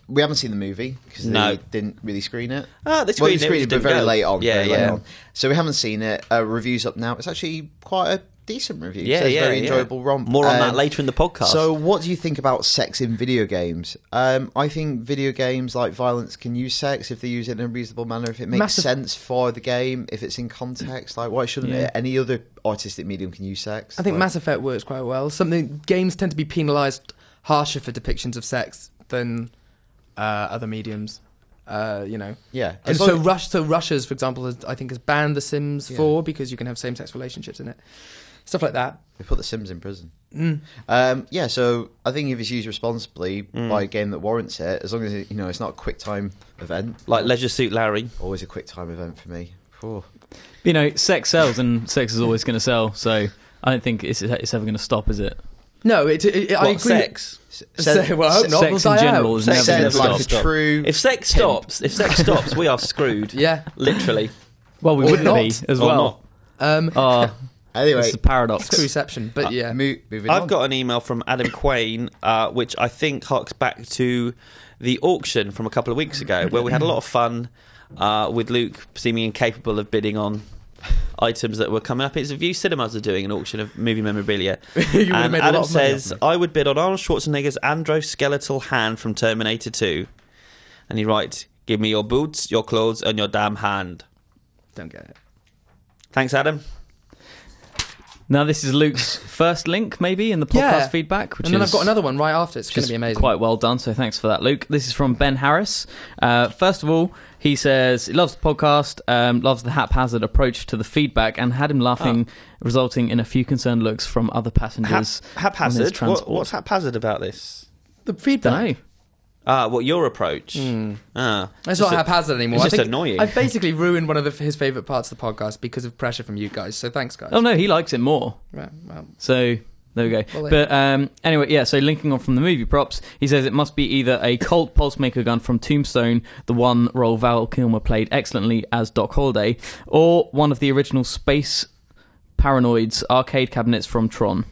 we haven't seen the movie because they didn't really screen it. They screened it, but very late on. Yeah. So we haven't seen it. Review's up now. It's actually quite a decent review. Yeah, Says yeah, very enjoyable romp. More on that later in the podcast. So, what do you think about sex in video games? I think video games like violence can use sex if they use it in a reasonable manner, if it makes sense for the game, if it's in context. Like, why shouldn't it? Any other artistic medium can use sex. I think Mass Effect works quite well. Games tend to be penalised harsher for depictions of sex than other mediums. Yeah. And so Russia's, for example, I think has banned The Sims 4 because you can have same-sex relationships in it. Stuff like that. They put The Sims in prison. So I think if it's used responsibly by a game that warrants it, as long as it's not a quick time event. Like Leisure Suit Larry. Always a quick time event for me. Oh. Sex sells and sex is always going to sell, so I don't think it's ever going to stop, is it? No, I agree. Sex? Well, I hope not. Sex in general is never going to stop. If sex stops, we are screwed. Yeah. Literally. Well, we wouldn't be as well. Anyway, it's a paradox. It's reception, but yeah. Moving I've on. got an email from Adam Quain, which I think harks back to the auction from a couple of weeks ago, where we had a lot of fun with Luke seeming incapable of bidding on items that were coming up. It's View Cinemas are doing an auction of movie memorabilia. And Adam says, I would bid on Arnold Schwarzenegger's androskeletal hand from Terminator 2. And he writes, give me your boots, your clothes, and your damn hand. Don't get it. Thanks, Adam. Now, this is Luke's first link, maybe, in the podcast feedback. And then I've got another one right after. It's going to be amazing. Quite well done, so thanks for that, Luke. This is from Ben Harris. First of all, he says he loves the podcast, loves the haphazard approach to the feedback, and had him laughing, resulting in a few concerned looks from other passengers. Haphazard? What's haphazard about this? The feedback. What, your approach? It's not haphazard anymore. It's just annoying. I've basically ruined one of his favourite parts of the podcast because of pressure from you guys, so thanks, guys. Oh, no, he likes it more. Right, well. So, there we go. But anyway, so linking on from the movie props, he says it must be either a Colt Pulsemaker gun from Tombstone, the one role Val Kilmer played excellently as Doc Holliday, or one of the original Space Paranoids arcade cabinets from Tron.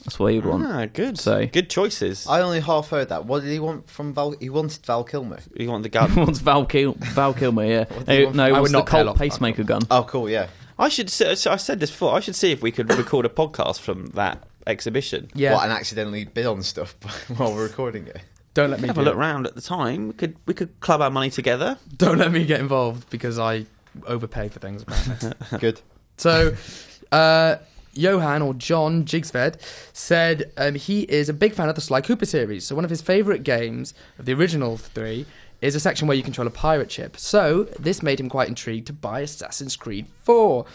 That's what he would want. Good. So good choices. I only half heard that. What did he want from Val? He wanted Val Kilmer. He wanted the gun. He wants Val Kilmer, yeah. He wants the Colt Pacemaker gun. Oh, cool, yeah. I said this before. I should see if we could record a podcast from that exhibition. Yeah. What, and accidentally bid on stuff while we're recording it? Don't let me have a look round at the time. We could club our money together. Don't let me get involved because I overpay for things. Good. So, Johan, or John Jigsved, said he is a big fan of the Sly Cooper series. So one of his favourite games of the original 3 is a section where you control a pirate ship. So this made him quite intrigued to buy Assassin's Creed 4.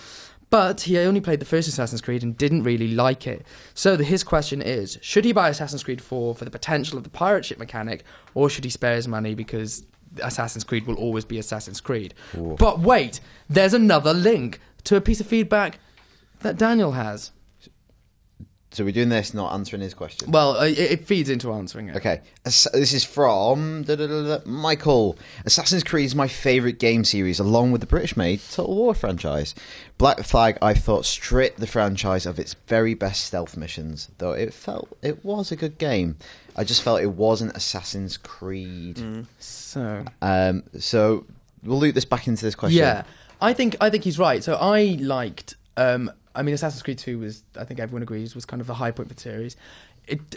But he only played the first Assassin's Creed and didn't really like it. So his question is, should he buy Assassin's Creed 4 for the potential of the pirate ship mechanic, or should he spare his money because Assassin's Creed will always be Assassin's Creed? Ooh. But wait, there's another link to a piece of feedback that Daniel has. So we're doing this, not answering his question? Well, it feeds into answering it. Okay. This is from Michael. Assassin's Creed is my favourite game series, along with the British-made Total War franchise. Black Flag, I thought, stripped the franchise of its very best stealth missions, though it was a good game. I just felt it wasn't Assassin's Creed. So we'll loop this back into this question. Yeah, I think he's right. So I liked... Assassin's Creed 2 was, I think everyone agrees, was kind of the high point for the series.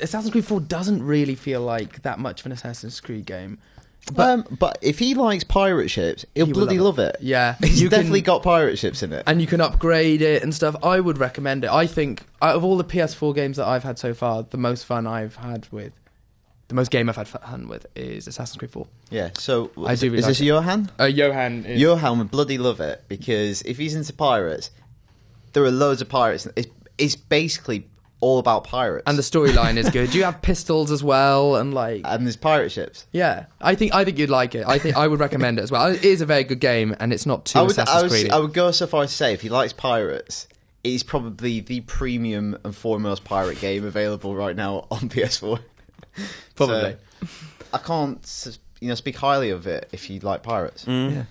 Assassin's Creed 4 doesn't really feel like that much of an Assassin's Creed game. But if he likes pirate ships, he'll bloody love it. Yeah. He's definitely got pirate ships in it. And you can upgrade it and stuff. I would recommend it. I think, out of all the PS4 games that I've had so far, the most game I've had fun with is Assassin's Creed 4. Yeah, so is this Johan? Johan is... Johan would bloody love it, because if he's into pirates... There are loads of pirates. It's basically all about pirates, and the storyline is good. You have pistols as well, and there's pirate ships. Yeah, I think you'd like it. I would recommend it as well. It is a very good game, and it's not too Assassin's Creed. I would go so far as to say, if he likes pirates, it's probably the premium and foremost pirate game available right now on PS4. Probably. So, I can't speak highly of it if you like pirates. Yeah.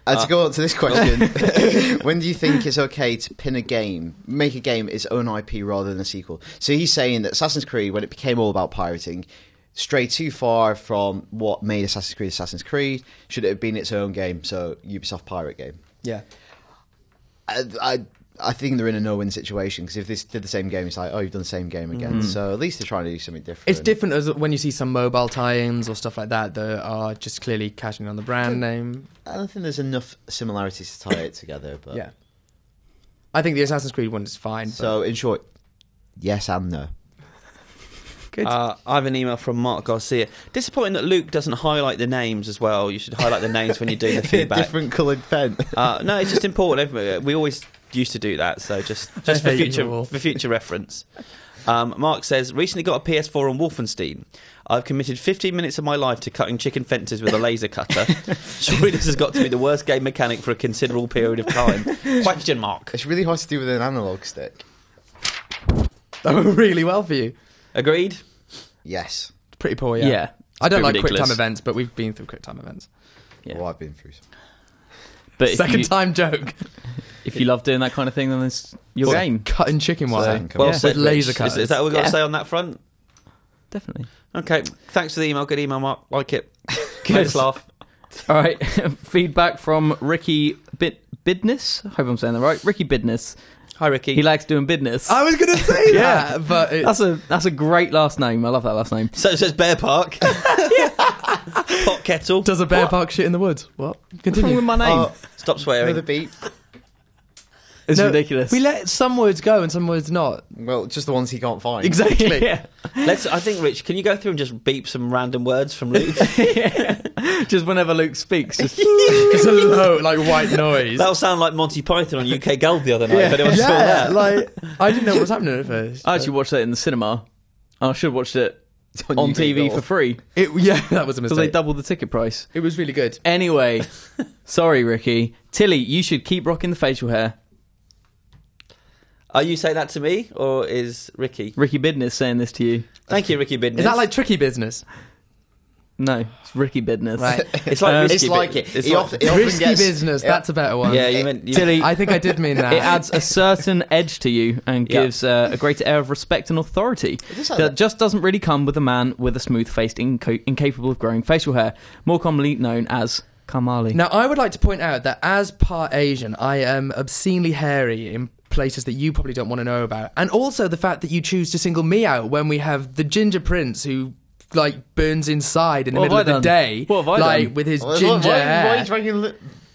To go on to this question, when do you think it's okay to make a game its own IP rather than a sequel? So he's saying that Assassin's Creed, when it became all about pirating, strayed too far from what made Assassin's Creed. Should it have been its own game, so Ubisoft pirate game? Yeah. I I think they're in a no-win situation because if they did the same game, it's like, oh, you've done the same game again. So at least they're trying to do something different. It's different as when you see some mobile tie-ins or stuff like that are just clearly cashing in on the brand name. I don't think there's enough similarities to tie it together. But Yeah. I think the Assassin's Creed one is fine. So in short, yes and no. Good. I have an email from Mark Garcia. Disappointing that Luke doesn't highlight the names as well. You should highlight the names when you're doing the feedback. Different coloured pen. No, it's just important. We always used to do that, so just for future reference. Mark says, recently got a PS4 on Wolfenstein. I've committed 15 minutes of my life to cutting chicken fences with a laser cutter. Surely this has got to be the worst game mechanic for a considerable period of time. Question mark. It's really hard to do with an analog stick. That went really well for you. Agreed? Yes. Pretty poor, yeah. Yeah. I don't like ridiculous. quick time events, but we've been through quick time events. Yeah. Well, I've been through some. But Second time joke. if you love doing that kind of thing, then it's your game. Cutting chicken wire. Well With laser cutters. Is that what we've got to say on that front? Definitely. Okay, thanks for the email. Good email, Mark. Like it. Made us laugh. All right. Feedback from Ricky Bidness. I hope I'm saying that right. Ricky Bidness. Hi, Ricky. He likes doing business. I was going to say Yeah. that, but it's... That's a great last name. I love that last name. So it says Bear Park. Pot kettle. Does a bear park shit in the woods? What? What's wrong Continue. with my name? Stop swearing. Another beat. It's No, ridiculous. We let some words go and some words not. Well, just the ones he can't find. Exactly. yeah. I think, Rich, can you go through and just beep some random words from Luke? Just whenever Luke speaks. Just It's a low, like, white noise. That'll sound like Monty Python on UK Gold the other night. If anyone saw that. like, I didn't know what was happening at first. I actually watched that in the cinema. I should have watched it on UK TV Gold. for free. Yeah, that was a Because they mistake. doubled the ticket price. It was really good. Anyway, sorry, Ricky. Tilly, you should keep rocking the facial hair. Are you saying that to me, or is Ricky? Ricky Bidness saying this to you. Thank you, Ricky Bidness. Is that like tricky business? No, it's Ricky Bidness. Right. It's like It's risky like bit- it. It's He like- often Risky gets- business, that's a better one. Yeah, you meant Tilly, I think I did mean that. it adds a certain edge to you and Yeah. gives a greater air of respect and authority does have that that. just doesn't really come with a man with a smooth-faced, incapable of growing facial hair, more commonly known as Kamali. Now, I would like to point out that as part Asian, I am obscenely hairy in places that you probably don't want to know about. And also the fact that you choose to single me out when we have the Ginger Prince who, like, burns inside in the What middle have of I the done? day. What have I like, done? with his Why ginger are hair. you dragging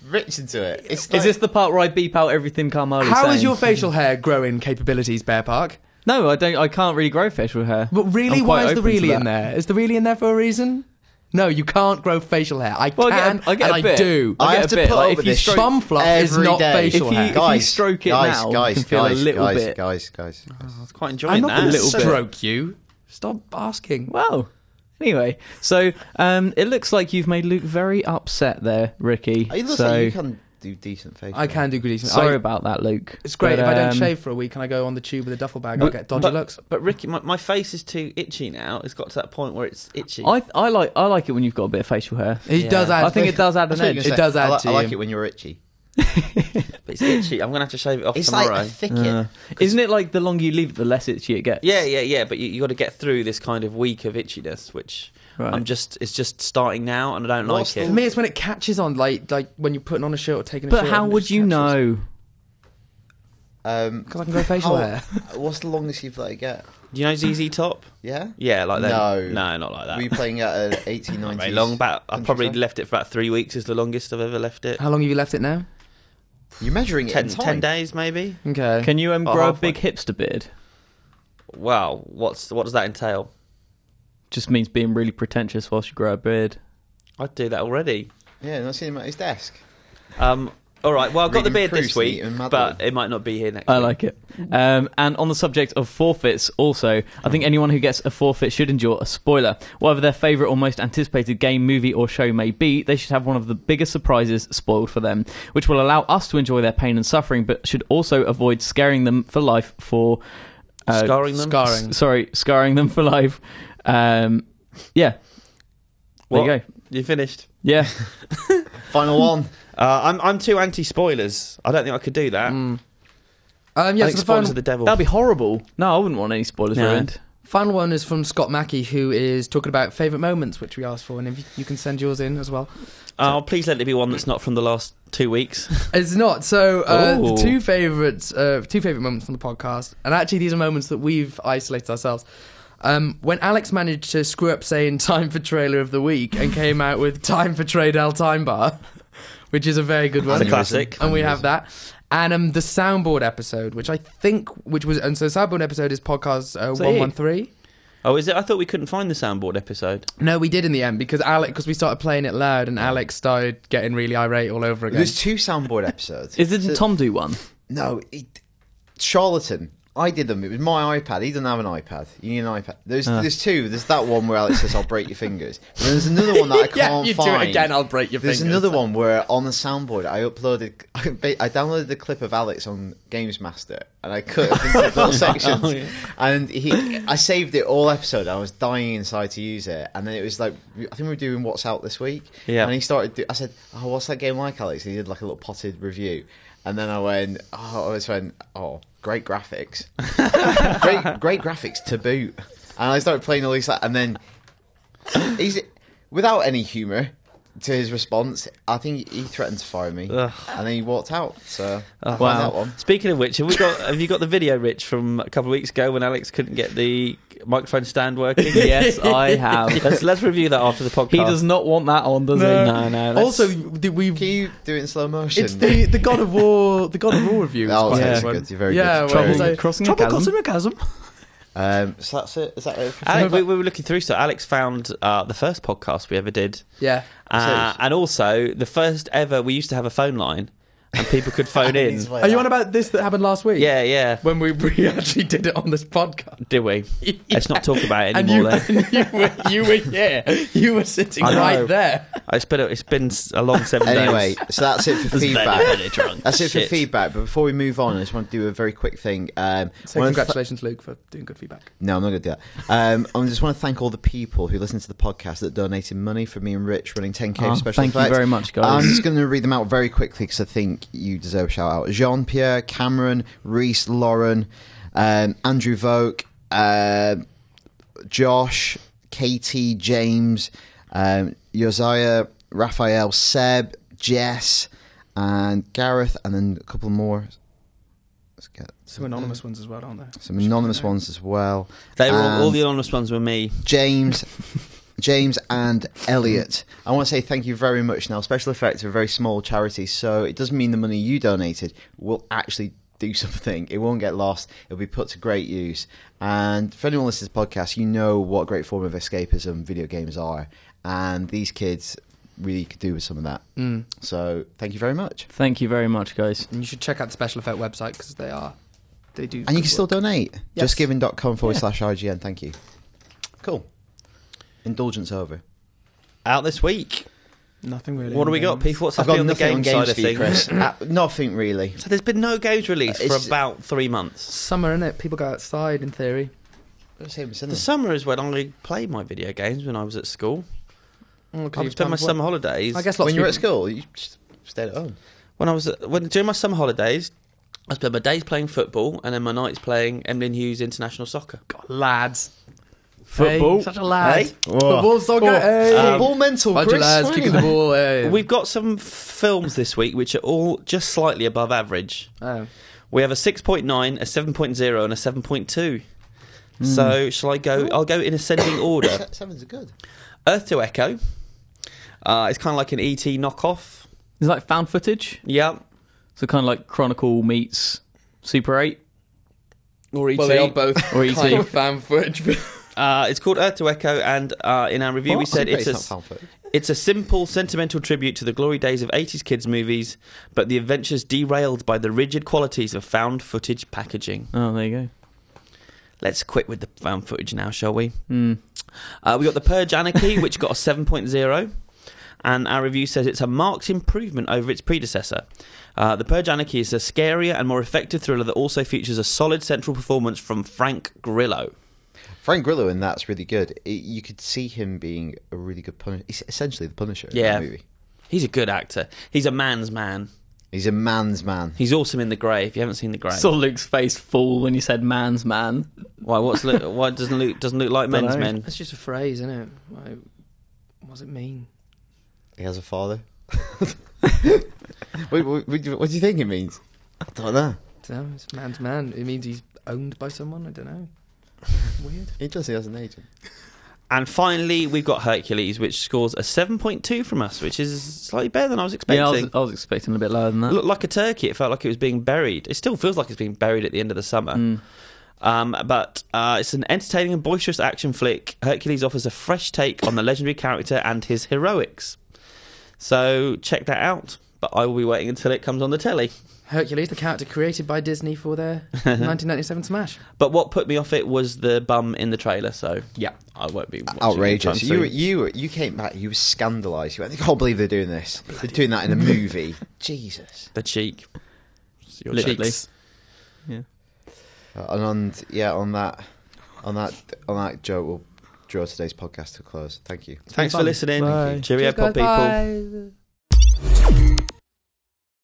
Rich into it? It's Is this the part where I beep out everything Kamali's How saying? is your facial hair growing capabilities, Bear Park? No, I don't. I can't really grow facial hair. But really, I'm why quite is the open to really that. in there? Is the really in there for a reason? No, you can't grow facial hair. I Well, can, I get a and bit. I do. I I get have a to bit. put Like, up if with you this stroke- Bum fluff is every not day. facial If you- hair. if you stroke it now, you can feel a little bit. Guys. I was quite enjoying I'm not that. going to Little bit. stroke you. Stop asking. Well, anyway, so it looks like you've made Luke very upset there, Ricky. It looks so like you can do decent facial. I can do good eating. sorry about that, Luke. It's great. But, If I don't shave for a week and I go on the tube with a duffel bag, I'll get dodgy looks. But Ricky, my face is too itchy now. It's got to that point where it's itchy. I like it when you've got a bit of facial hair. It Yeah. does add. I think it does add That's an what you're edge. gonna It say. does add to I like you. it when you're itchy. But it's itchy. I'm going to have to shave it off It's tomorrow. like a thicket. Isn't it like the longer you leave it, the less itchy it gets? Yeah. But you got to get through this kind of week of itchiness, which Right. it's just starting now, and I don't What's like For it. me, it's when it catches on, like when you're putting on a shirt or taking a But shirt. how and it would just you catches. know? Because I can grow facial hair. What's the longest you've let it get? Do you know ZZ Top? Yeah. Yeah, like that. No. No, not like that. Were you playing at an 18, 19? Very long. I probably left it for about 3 weeks. Is the longest I've ever left it. How long have you left it now? You're measuring it 10, in time. 10 days, maybe. Okay. Can you Oh, grow a halfway. big hipster beard? Wow, what does that entail? Just means being really pretentious whilst you grow a beard. I'd do that already. Yeah, not seen him at his desk. All right, well, I've got the Reading beard this Proust week, and Madeline. but it might not be here next I week. like it. And on the subject of forfeits, also, I think anyone who gets a forfeit should endure a spoiler. Whatever their favourite or most anticipated game, movie, or show may be, they should have one of the biggest surprises spoiled for them, which will allow us to enjoy their pain and suffering, but should also avoid scaring them for life for... Scarring them? Scarring them for life. Yeah. There What? you go. You finished? Yeah. Final one. I'm too anti-spoilers. I don't think I could do that. Yeah, I so think the spoilers final, are the devil. That'd be horrible. No, I wouldn't want any spoilers No. ruined. Final one is from Scott Mackey, who is talking about favourite moments, which we asked for, and if you can send yours in as well. Oh, please let it be one that's not from the last 2 weeks. It's not. So the two favourite moments from the podcast, and actually these are moments that we've isolated ourselves. When Alex managed to screw up saying time for trailer of the week and came out with time for Tradell Time Bar, which is a very good one. It's a classic. And we have that. And the soundboard episode, so soundboard episode is podcast 113. Oh, is it? I thought we couldn't find the soundboard episode. No, we did in the end because we started playing it loud and Alex started getting really irate all over again. There's 2 soundboard episodes. Did Tom do one? No, Charlatan. I did them. It was my iPad. He doesn't have an iPad. You need an iPad. There's 2. There's that one where Alex says, "I'll break your fingers." But then there's another one that I can't you find. do it again, I'll break your fingers. There's another one where on the soundboard I downloaded the clip of Alex on Games Master and I cut it into little sections. And I saved it all episode. I was dying inside to use it. And then it was like, I think we were doing What's Out this week. Yeah. And he started. I said, "Oh, what's that game like, Alex?" And he did like a little potted review. And then I went, great graphics. great graphics to boot. And I started playing all these, and then he's without any humour to his response. I think he threatened to fire me, and then he walked out. So I found that one. Speaking of which, have you got the video, Rich, from a couple of weeks ago when Alex couldn't get the microphone stand working? Yes, I have. Let's review that after the podcast. He does not want that on, does he? No. Also, can you do it in slow motion? It's the God of War review. Oh, yeah, good. You're very good. Trouble crossing a chasm. So that's it. Is that it? Alex, we were looking through. So Alex found the first podcast we ever did. Yeah. And also the first ever. We used to have a phone line, and people could phone in. Are you on about this that happened last week? Yeah. When we actually did it on this podcast. Did we? Yeah. Let's not talk about it anymore. You were here. You were sitting right there. It's been a long 7 days. Anyway, so that's it for feedback. Very drunk. That's it for feedback. But before we move on, I just want to do a very quick thing. Congratulations, Luke, for doing good feedback. No, I'm not going to do that. I just want to thank all the people who listen to the podcast that donated money for me and Rich running 10k for special effects. Thank you very much, guys. I'm just going to read them out very quickly because I think you deserve a shout out. Jean-Pierre, Cameron, Reese, Lauren, Andrew Vogt, Josh, Katie, James, Josiah, Raphael, Seb, Jess, and Gareth, and then a couple more. Let's get some anonymous ones as well, aren't there? Some anonymous ones as well. They were all the anonymous ones were me. James and Elliot. I want to say thank you very much. Now, Special Effects are a very small charity, so it doesn't mean the money you donated will actually do something. It won't get lost. It'll be put to great use. And for anyone listening to this podcast, you know what a great form of escapism video games are. And these kids really could do with some of that. So thank you very much. Thank you very much, guys. And you should check out the Special Effect website because they do. And you can still donate. Yes. Justgiving.com/IGN. Thank you. Cool. Indulgence over. Out this week. Nothing really. What do we got, people? What's happening on the game side of things? Chris. Nothing really. So there's been no games released for about 3 months. Summer, innit? People go outside, in theory. The summer is when I played my video games when I was at school. I spent my summer holidays. I guess when you were at school, you just stayed at home. During my summer holidays, I spent my days playing football and then my nights playing Emlyn Hughes International Soccer. God, lads. Football. Hey, such a lad. Hey. Football, soccer. Hey. Football mental, bunch Chris. of lads kicking the ball. Hey. We've got some films this week which are all just slightly above average. Oh. We have a 6.9, a 7.0 and a 7.2. So shall I go? I'll go in ascending order. 7's good. Earth to Echo. It's kind of like an ET knockoff. It's like found footage. Yeah. So kind of like Chronicle meets Super 8. Or ET. Well, they are both or ET. kind of fan footage. It's called Earth to Echo, and in our review we said it's a simple, sentimental tribute to the glory days of 80s kids movies, but the adventures derailed by the rigid qualities of found footage packaging. Oh, there you go. Let's quit with the found footage now, shall we? We got The Purge Anarchy, which got a 7.0, and our review says it's a marked improvement over its predecessor. The Purge Anarchy is a scarier and more effective thriller that also features a solid central performance from Frank Grillo. Frank Grillo in that's really good. You could see him being a really good Punisher. He's essentially the Punisher in Yeah. that movie. He's a good actor. He's a man's man. He's a man's man. He's awesome in The Grey. If you haven't seen The Grey, Saw Luke's face fall when you said "man's man." why? Why doesn't Luke like men's men? That's just a phrase, isn't it? Like, what does it mean? He has a father. what do you think it means? I don't know. So it's man's man. It means he's owned by someone. I don't know. Weird. He does. He has an agent. And finally, we've got Hercules, which scores a 7.2 from us, which is slightly better than I was expecting. Yeah, I was expecting a bit lower than that. It looked like a turkey. It felt like it was being buried. It still feels like it's being buried at the end of the summer. But it's an entertaining and boisterous action flick. Hercules offers a fresh take on the legendary character and his heroics. So check that out. But I will be waiting until it comes on the telly. Hercules, the character created by Disney for their 1997 smash. But what put me off it was the bum in the trailer. So yeah, I won't be watching outrageous. it anytime soon. You came back. You were scandalised. You went, I can't believe they're doing this. They're doing that in a movie. Jesus, the cheek. Your Literally. cheeks. Yeah. On that joke, we'll draw today's podcast to a close. Thank you. Thanks for listening. Bye. Cheerio, Cheers, guys, pod people. bye.